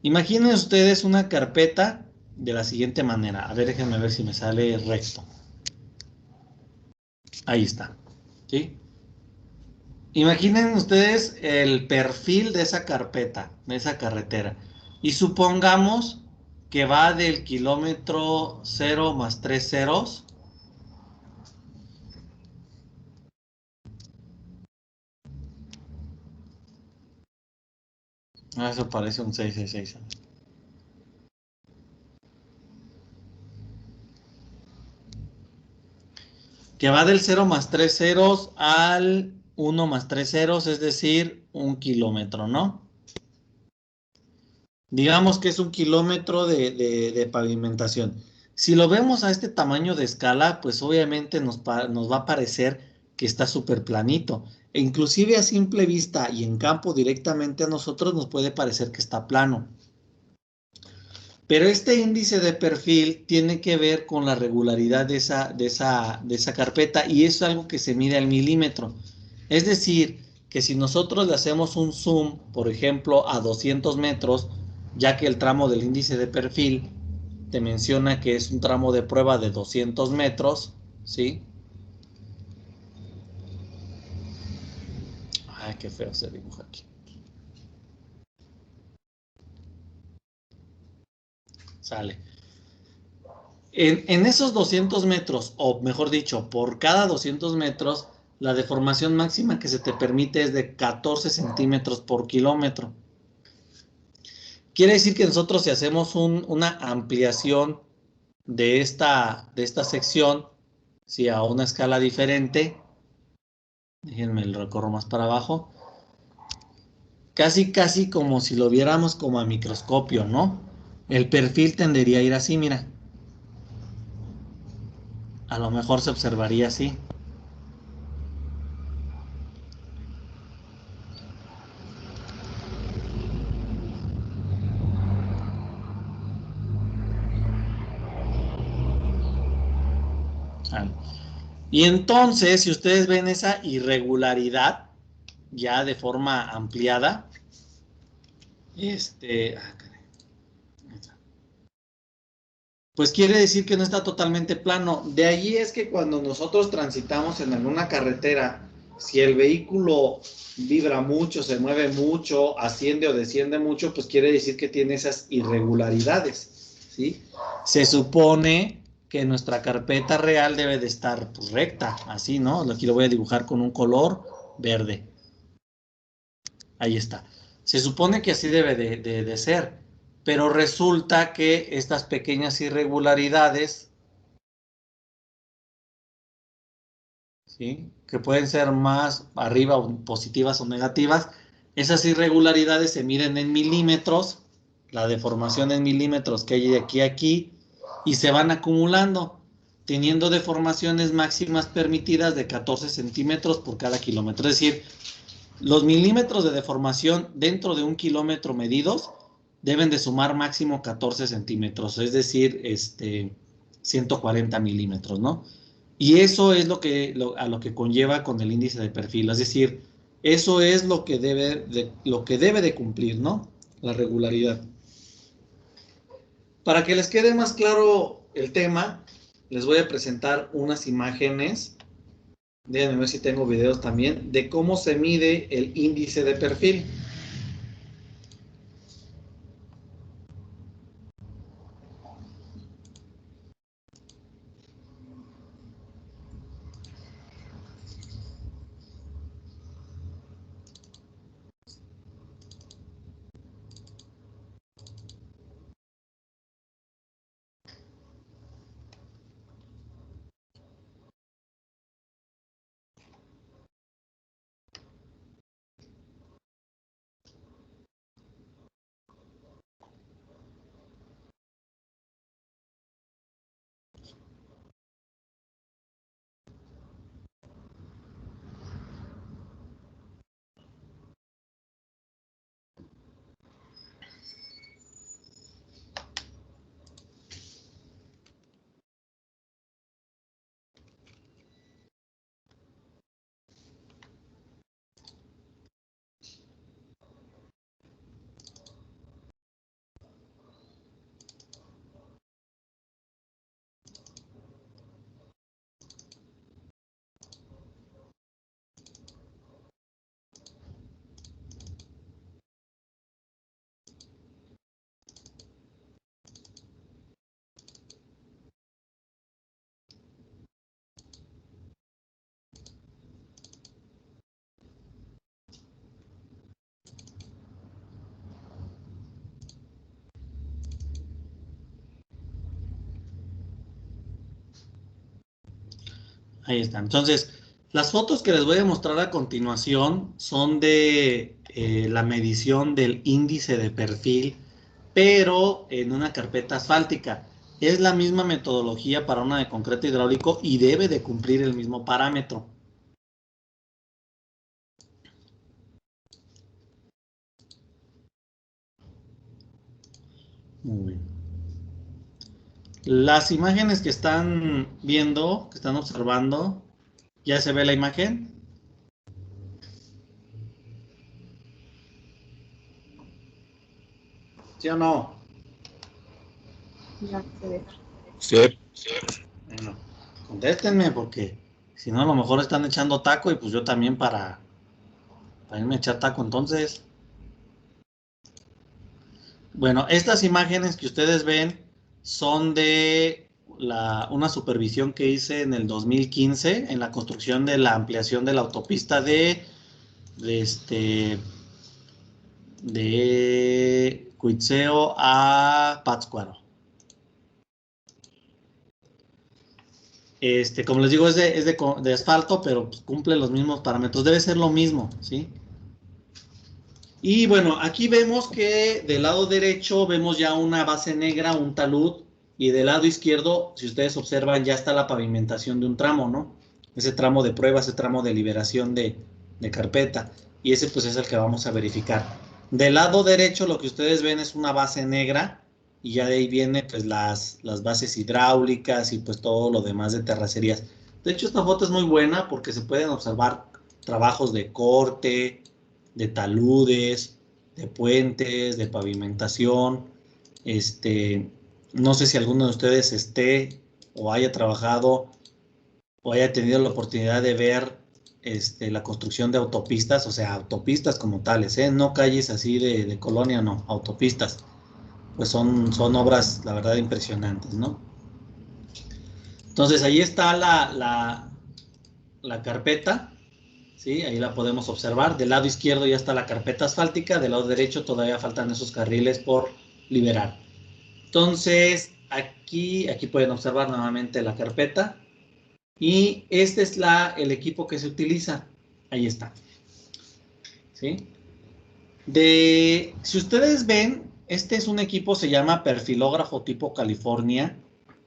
Imaginen ustedes una carpeta de la siguiente manera. A ver, déjenme ver si me sale recto. Ahí está. ¿Sí? Imaginen ustedes el perfil de esa carpeta, de esa carretera. Y supongamos que va del kilómetro 0 más 3 ceros. Eso parece un 666. Que va del 0 más 3 ceros al 1 más 3 ceros, es decir, 1 kilómetro, ¿no? Digamos que es 1 kilómetro de pavimentación. Si lo vemos a este tamaño de escala, pues obviamente nos va a parecer que está súper planito. E inclusive a simple vista y en campo directamente a nosotros nos puede parecer que está plano. Pero este índice de perfil tiene que ver con la regularidad de esa carpeta y es algo que se mide al milímetro. Es decir, que si nosotros le hacemos un zoom, por ejemplo, a 200 metros, ya que el tramo del índice de perfil te menciona que es un tramo de prueba de 200 metros, ¿sí? Ay, qué feo se dibuja aquí. Sale. En esos 200 metros, o mejor dicho, por cada 200 metros, la deformación máxima que se te permite es de 14 centímetros por kilómetro. Quiere decir que nosotros si hacemos una ampliación de esta sección, si a una escala diferente, déjenme lo recorro más para abajo, casi como si lo viéramos como a microscopio, ¿no? El perfil tendería a ir así, mira. A lo mejor se observaría así. Y entonces, si ustedes ven esa irregularidad ya de forma ampliada, pues quiere decir que no está totalmente plano. De ahí es que cuando nosotros transitamos en alguna carretera, si el vehículo vibra mucho, se mueve mucho, asciende o desciende mucho, pues quiere decir que tiene esas irregularidades, ¿sí? Se supone que nuestra carpeta real debe de estar pues, recta, así, ¿no? Aquí lo voy a dibujar con un color verde. Ahí está. Se supone que así debe de ser. Pero resulta que estas pequeñas irregularidades, ¿sí? Que pueden ser más arriba o positivas o negativas, esas irregularidades se miden en milímetros, la deformación en milímetros que hay de aquí a aquí, y se van acumulando, teniendo deformaciones máximas permitidas de 14 centímetros por cada kilómetro. Es decir, los milímetros de deformación dentro de un kilómetro medidos deben de sumar máximo 14 centímetros, es decir, 140 milímetros, ¿no? Y eso es a lo que conlleva con el índice de perfil, es decir, eso es lo que debe de cumplir, ¿no? La regularidad. Para que les quede más claro el tema, les voy a presentar unas imágenes, déjenme ver si tengo videos también, de cómo se mide el índice de perfil. Ahí está. Entonces, las fotos que les voy a mostrar a continuación son de la medición del índice de perfil, pero en una carpeta asfáltica. Es la misma metodología para una de concreto hidráulico y debe de cumplir el mismo parámetro. Muy bien. Las imágenes que están viendo, que están observando, ¿ya se ve la imagen? ¿Sí o no? Ya se ve. Sí. Bueno, contéstenme porque si no a lo mejor están echando taco y pues yo también para irme a echar taco entonces. Bueno, estas imágenes que ustedes ven son de una supervisión que hice en el 2015 en la construcción de la ampliación de la autopista de Cuitzeo a Pátzcuaro. Como les digo, es de asfalto, pero pues cumple los mismos parámetros. Debe ser lo mismo, ¿sí? Y bueno, aquí vemos que del lado derecho vemos ya una base negra, un talud, y del lado izquierdo, si ustedes observan, ya está la pavimentación de un tramo, ¿no? Ese tramo de prueba, ese tramo de liberación de carpeta, y ese pues es el que vamos a verificar. Del lado derecho lo que ustedes ven es una base negra, y ya de ahí viene pues las bases hidráulicas y pues todo lo demás de terracerías. De hecho, esta foto es muy buena porque se pueden observar trabajos de corte, de taludes, de puentes, de pavimentación. No sé si alguno de ustedes esté o haya trabajado o haya tenido la oportunidad de ver la construcción de autopistas, o sea, autopistas como tales, no calles así de colonia, no, autopistas. Pues son obras, la verdad, impresionantes, ¿no? Entonces, ahí está la carpeta, ¿sí? Ahí la podemos observar. Del lado izquierdo ya está la carpeta asfáltica, del lado derecho todavía faltan esos carriles por liberar. Entonces, aquí pueden observar nuevamente la carpeta. Y este es el equipo que se utiliza. Ahí está. ¿Sí? Si ustedes ven, este es un equipo, se llama perfilógrafo tipo California.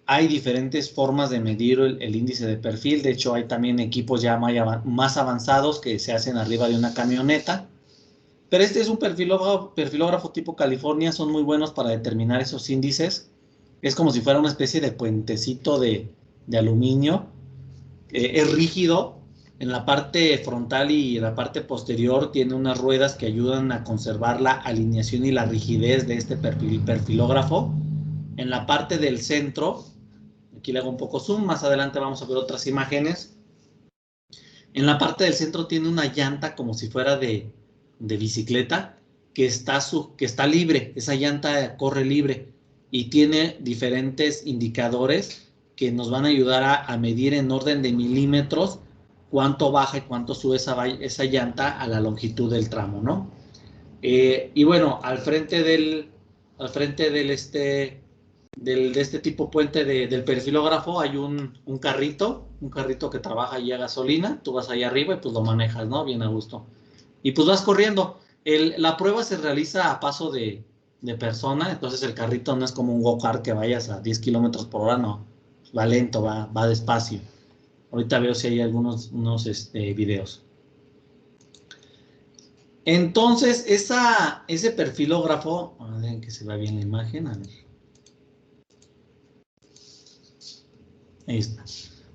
Hay diferentes formas de medir el índice de perfil. De hecho, hay también equipos ya más avanzados que se hacen arriba de una camioneta. Pero este es un perfilógrafo tipo California. Son muy buenos para determinar esos índices. Es como si fuera una especie de puentecito de aluminio. Es rígido. En la parte frontal y en la parte posterior tiene unas ruedas que ayudan a conservar la alineación y la rigidez de este perfilógrafo. En la parte del centro, aquí le hago un poco zoom, más adelante vamos a ver otras imágenes. En la parte del centro tiene una llanta como si fuera de bicicleta que está libre. Esa llanta corre libre y tiene diferentes indicadores que nos van a ayudar a medir en orden de milímetros cuánto baja y cuánto sube esa llanta a la longitud del tramo, ¿no? Y bueno, al frente de este tipo puente del perfilógrafo hay un carrito que trabaja ahí a gasolina. Tú vas ahí arriba y pues lo manejas, ¿no? Bien a gusto. Y pues vas corriendo. La prueba se realiza a paso de persona, entonces el carrito no es como un go-kart que vayas a 10 kilómetros por hora, no. Va lento, va despacio. Ahorita veo si hay algunos videos. Entonces, ese perfilógrafo, a ver que se vea bien la imagen, a ver. Ahí está.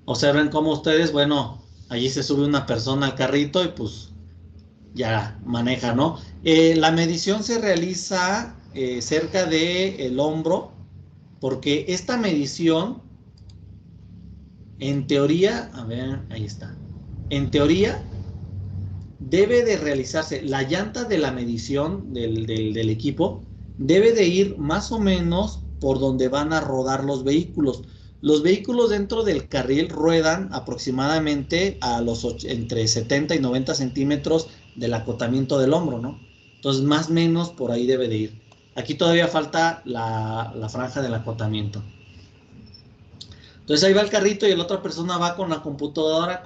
Observen cómo ustedes, bueno, allí se sube una persona al carrito y pues ya maneja, ¿no? La medición se realiza cerca del hombro, porque esta medición, en teoría, a ver, ahí está. En teoría, debe de realizarse, la llanta de la medición del equipo debe de ir más o menos por donde van a rodar los vehículos. Los vehículos dentro del carril ruedan aproximadamente entre 70 y 90 centímetros del acotamiento del hombro, ¿no? Entonces, más o menos por ahí debe de ir. Aquí todavía falta la franja del acotamiento. Entonces ahí va el carrito y la otra persona va con la computadora,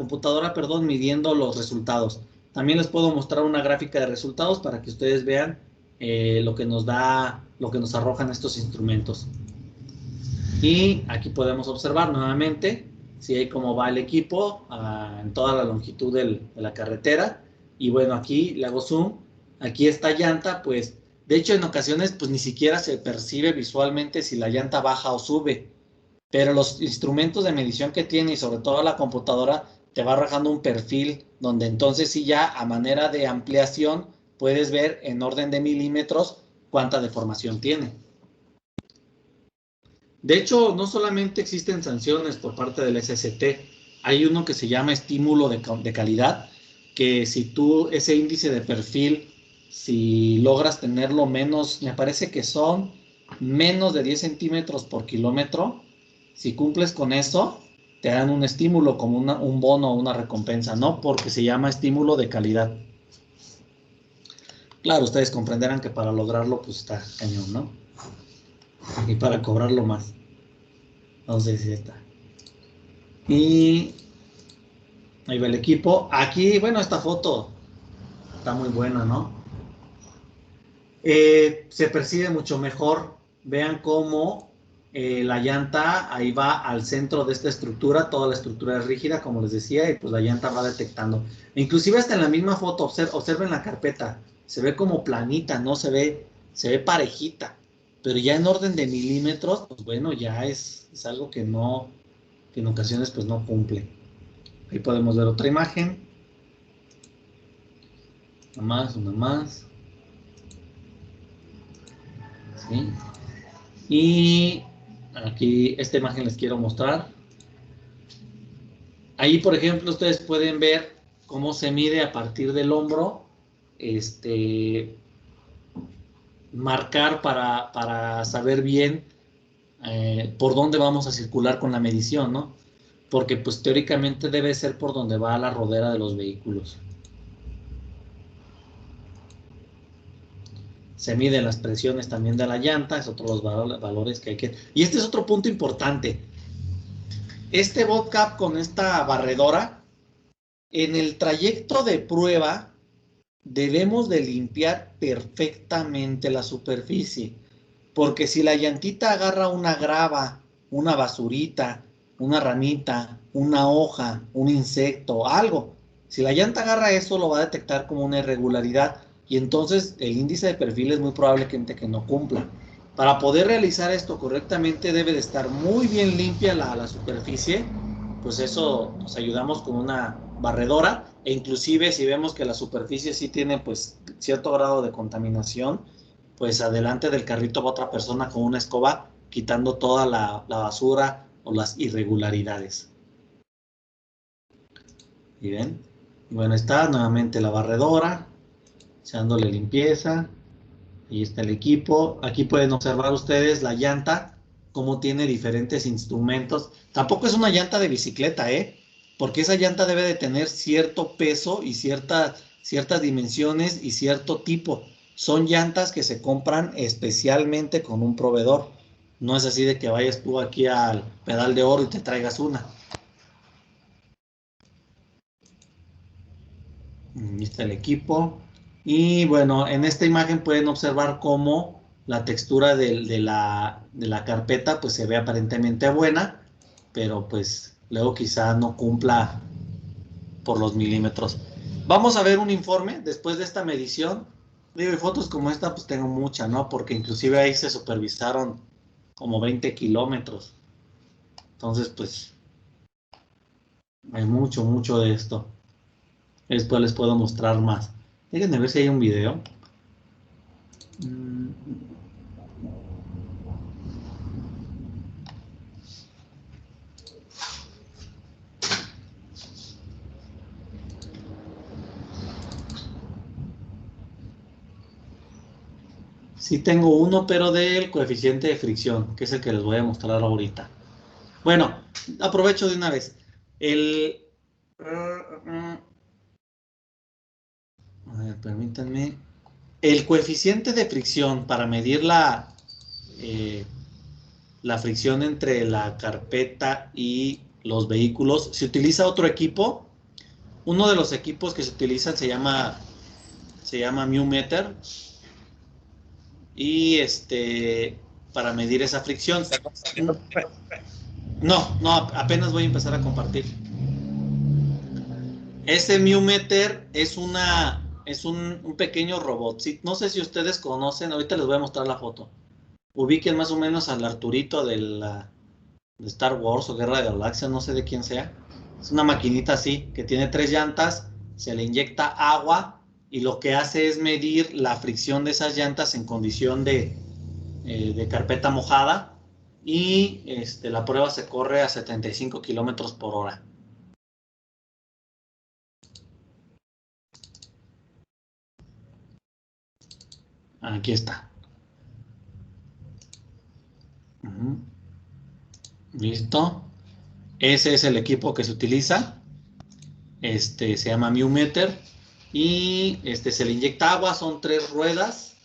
midiendo los resultados. También les puedo mostrar una gráfica de resultados para que ustedes vean lo que nos arrojan estos instrumentos. Y aquí podemos observar nuevamente si hay cómo va el equipo en toda la longitud de la carretera. Y bueno, aquí le hago zoom. Aquí esta llanta, pues, de hecho en ocasiones pues ni siquiera se percibe visualmente si la llanta baja o sube. Pero los instrumentos de medición que tiene y sobre todo la computadora te va arrojando un perfil donde entonces sí ya a manera de ampliación puedes ver en orden de milímetros cuánta deformación tiene. De hecho, no solamente existen sanciones por parte del SST, hay uno que se llama estímulo de calidad, que si tú ese índice de perfil, si logras tenerlo menos, me parece que son menos de 10 centímetros por kilómetro, si cumples con eso, te dan un estímulo como un bono o una recompensa, ¿no? Porque se llama estímulo de calidad. Claro, ustedes comprenderán que para lograrlo, pues está cañón, ¿no? Y para cobrarlo más. Entonces, sí está. Y ahí va el equipo. Aquí, bueno, esta foto está muy buena, ¿no? Se percibe mucho mejor. Vean cómo la llanta ahí va al centro de esta estructura, toda la estructura es rígida, como les decía, y pues la llanta va detectando. Inclusive hasta en la misma foto, observen la carpeta, se ve como planita, ¿no? Se ve parejita. Pero ya en orden de milímetros, pues bueno, ya es algo que no, que en ocasiones pues no cumple. Ahí podemos ver otra imagen. Una más. ¿Sí? Y aquí esta imagen les quiero mostrar. Ahí, por ejemplo, ustedes pueden ver cómo se mide a partir del hombro, marcar para saber bien por dónde vamos a circular con la medición, ¿no? Porque pues teóricamente debe ser por donde va la rodera de los vehículos. Se miden las presiones también de la llanta, es otro de los valores que hay que... Y este es otro punto importante. Este bobcat con esta barredora, en el trayecto de prueba, debemos de limpiar perfectamente la superficie. Porque si la llantita agarra una grava, una basurita, una ramita, una hoja, un insecto, algo, si la llanta agarra eso, lo va a detectar como una irregularidad y entonces el índice de perfil es muy probable que no cumpla. Para poder realizar esto correctamente debe de estar muy bien limpia la superficie, pues eso nos ayudamos con una barredora e inclusive si vemos que la superficie sí tiene pues cierto grado de contaminación, pues adelante del carrito va otra persona con una escoba quitando toda la basura o las irregularidades. ¿Y ven? Y bueno, está nuevamente la barredora, echándole limpieza. Ahí está el equipo. Aquí pueden observar ustedes la llanta, cómo tiene diferentes instrumentos. Tampoco es una llanta de bicicleta, porque esa llanta debe de tener cierto peso y ciertas dimensiones y cierto tipo. Son llantas que se compran especialmente con un proveedor. No es así de que vayas tú aquí al Pedal de Oro y te traigas una. Ahí está el equipo. Y bueno, en esta imagen pueden observar cómo la textura de la carpeta pues se ve aparentemente buena, pero pues luego quizá no cumpla por los milímetros. Vamos a ver un informe después de esta medición. Digo, y fotos como esta pues tengo muchas, ¿no? Porque inclusive ahí se supervisaron como 20 kilómetros. Entonces pues hay mucho de esto. Después les puedo mostrar más. Déjenme ver si hay un video. Sí tengo uno, pero del coeficiente de fricción, que es el que les voy a mostrar ahorita. Bueno, aprovecho de una vez. A ver, permítanme. El coeficiente de fricción para medir la fricción entre la carpeta y los vehículos, se utiliza otro equipo. Uno de los equipos que se utilizan se llama Mewmeter. Y para medir esa fricción. No, apenas voy a empezar a compartir. Ese Mewmeter es un pequeño robot. Sí, no sé si ustedes conocen, ahorita les voy a mostrar la foto. Ubiquen más o menos al Arturito de Star Wars o Guerra de Galaxias, no sé de quién sea. Es una maquinita así, que tiene 3 llantas, se le inyecta agua y lo que hace es medir la fricción de esas llantas en condición de carpeta mojada y la prueba se corre a 75 kilómetros por hora. Aquí está. Listo. Ese es el equipo que se utiliza. Se llama Mewmeter y se le inyecta agua, son 3 ruedas,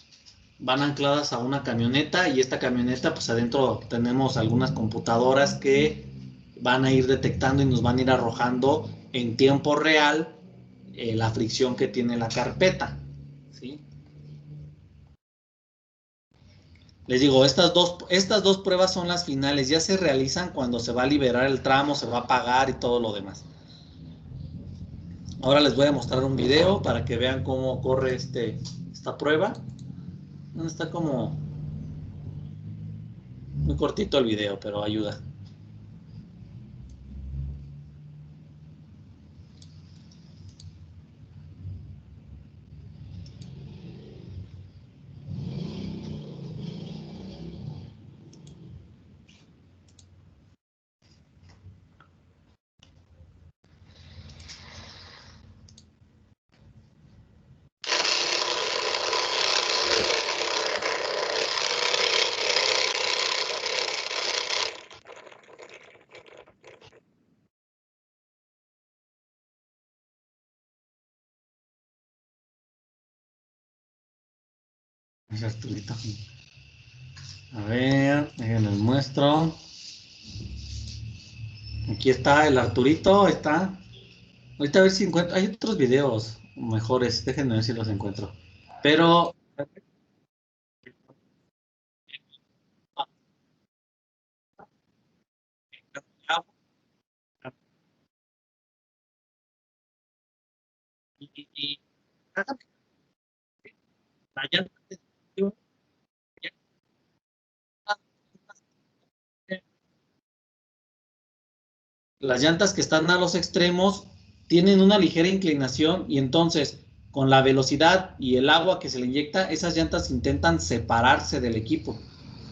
van ancladas a una camioneta y esta camioneta pues adentro tenemos algunas computadoras que van a ir detectando y nos van a ir arrojando en tiempo real la fricción que tiene la carpeta, ¿sí? Les digo, estas dos pruebas son las finales, ya se realizan cuando se va a liberar el tramo, se va a pagar y todo lo demás. Ahora les voy a mostrar un video para que vean cómo corre esta prueba. ¿Dónde está como? Muy cortito el video, pero ayuda. Es Arturito. A ver, déjenles muestro. Aquí está el Arturito, ahí está. Ahorita a ver si encuentro. Hay otros videos mejores, déjenme ver si los encuentro. Pero y la llanta, las llantas que están a los extremos tienen una ligera inclinación y entonces con la velocidad y el agua que se le inyecta, esas llantas intentan separarse del equipo.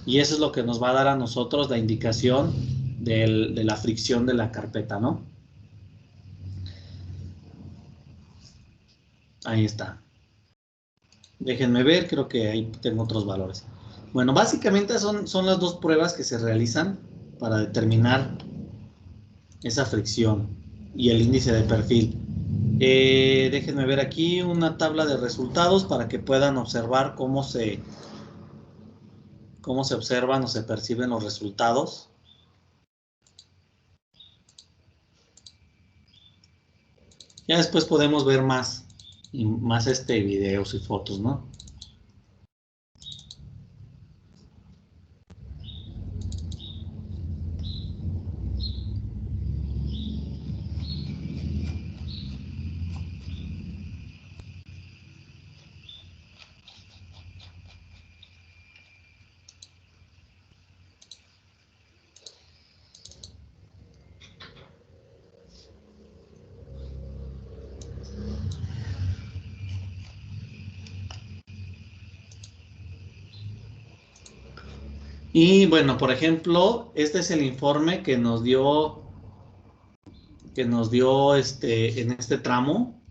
Y eso es lo que nos va a dar a nosotros la indicación de la fricción de la carpeta, ¿no? Ahí está. Déjenme ver, creo que ahí tengo otros valores. Bueno, básicamente son las dos pruebas que se realizan para determinar esa fricción y el índice de perfil. Déjenme ver aquí una tabla de resultados para que puedan observar cómo se observan o se perciben los resultados. Ya después podemos ver más videos y fotos, ¿no? Y bueno, por ejemplo, este es el informe que nos dio en este tramo.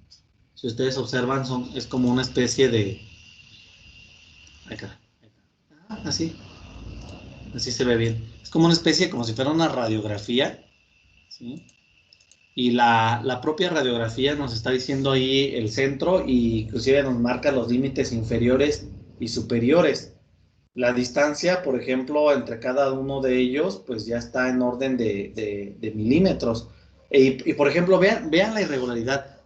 Si ustedes observan, es como una especie de... Acá. Así se ve bien. Es como una especie, como si fuera una radiografía, ¿sí? Y la propia radiografía nos está diciendo ahí el centro y inclusive nos marca los límites inferiores y superiores. La distancia, por ejemplo, entre cada uno de ellos, pues ya está en orden de milímetros. Y por ejemplo, vean la irregularidad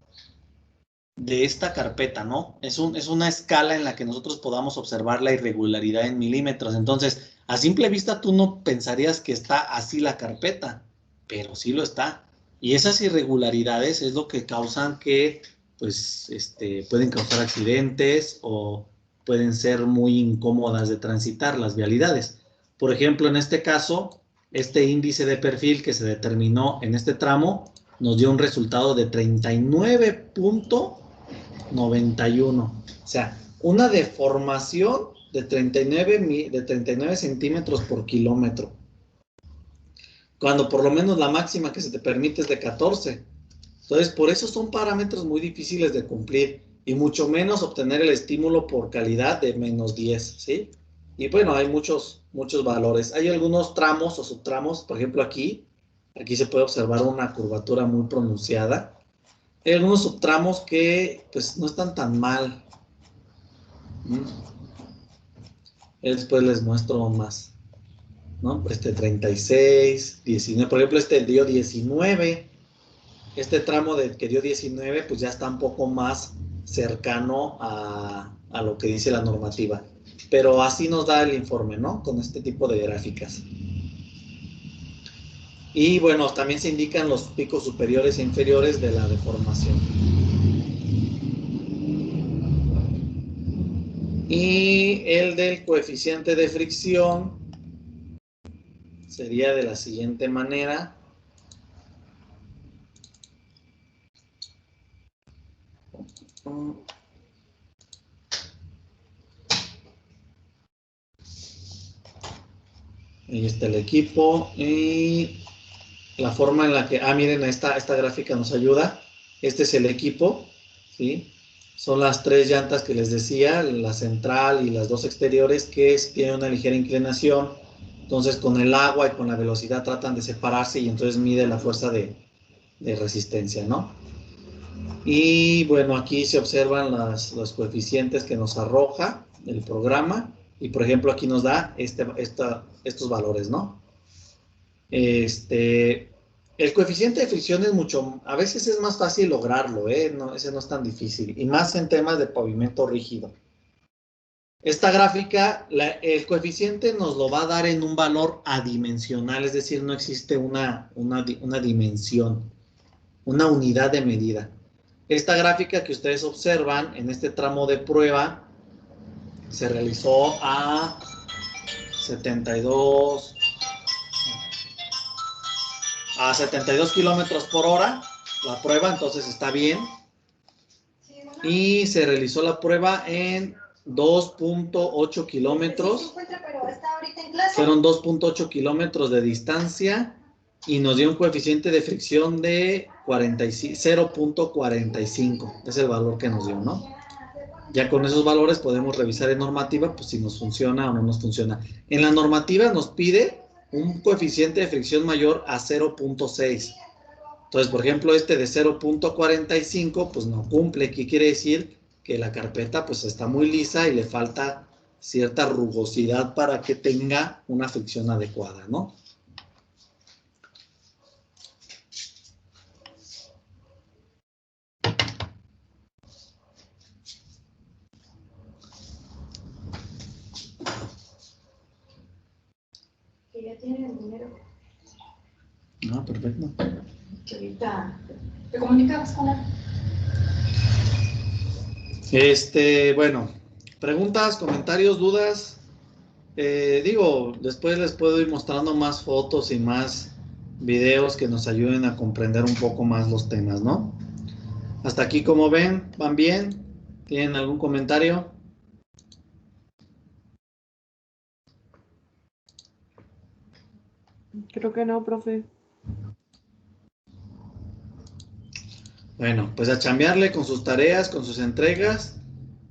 de esta carpeta, ¿no? Es una escala en la que nosotros podamos observar la irregularidad en milímetros. Entonces, a simple vista tú no pensarías que está así la carpeta, pero sí lo está. Y esas irregularidades es lo que causan que, pues, pueden causar accidentes o pueden ser muy incómodas de transitar las vialidades. Por ejemplo, en este caso, este índice de perfil que se determinó en este tramo nos dio un resultado de 39.91. O sea, una deformación de 39 centímetros por kilómetro. Cuando por lo menos la máxima que se te permite es de 14. Entonces, por eso son parámetros muy difíciles de cumplir y mucho menos obtener el estímulo por calidad de menos 10, ¿sí? Y bueno, hay muchos valores. Hay algunos tramos o subtramos, por ejemplo aquí se puede observar una curvatura muy pronunciada. Hay algunos subtramos que pues no están tan mal. Después les muestro más, ¿no? 36, 19, por ejemplo dio 19. Este tramo que dio 19 pues ya está un poco más cercano a lo que dice la normativa. Pero así nos da el informe, ¿no? Con este tipo de gráficas. Y bueno, también se indican los picos superiores e inferiores de la deformación. Y el del coeficiente de fricción sería de la siguiente manera. Ahí está el equipo y la forma en la que, miren, esta gráfica nos ayuda. Este es el equipo, ¿sí? Son las 3 llantas que les decía, la central y las 2 exteriores, que tienen una ligera inclinación. Entonces, con el agua y con la velocidad tratan de separarse y entonces mide la fuerza de resistencia, ¿no? Y bueno, aquí se observan los coeficientes que nos arroja el programa. Y por ejemplo, aquí nos da estos valores, ¿no? El coeficiente de fricción es a veces es más fácil lograrlo, no, ese no es tan difícil, y más en temas de pavimento rígido. Esta gráfica, el coeficiente nos lo va a dar en un valor adimensional, es decir, no existe una dimensión, una unidad de medida. Esta gráfica que ustedes observan en este tramo de prueba se realizó a 72 kilómetros por hora la prueba, entonces está bien. Y se realizó la prueba en 2.8 kilómetros. Fueron 2.8 kilómetros de distancia y nos dio un coeficiente de fricción de 0.45. Es el valor que nos dio, ¿no? Ya con esos valores podemos revisar en normativa, pues si nos funciona o no nos funciona. En la normativa nos pide un coeficiente de fricción mayor a 0.6. Entonces, por ejemplo, de 0.45, pues no cumple. ¿Qué quiere decir? Que la carpeta pues está muy lisa y le falta cierta rugosidad para que tenga una fricción adecuada, ¿no? Que ya tienen el dinero. Perfecto. Que ahorita te comunicabas con él. Bueno, preguntas, comentarios, dudas. Después les puedo ir mostrando más fotos y más videos que nos ayuden a comprender un poco más los temas, ¿no? Hasta aquí, como ven, ¿van bien? ¿Tienen algún comentario? Creo que no, profe. Bueno, pues a chambearle con sus tareas, con sus entregas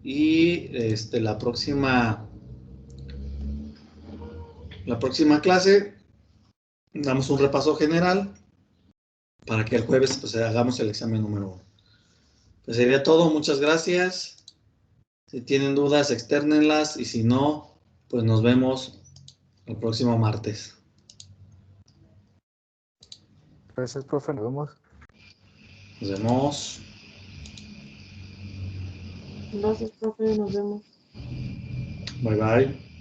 y la próxima clase damos un repaso general para que el jueves pues hagamos el examen número 1. Pues sería todo, muchas gracias. Si tienen dudas, externenlas y si no, pues nos vemos el próximo martes. Gracias, profe, nos vemos. Nos vemos. Gracias, profe, nos vemos. Bye, bye.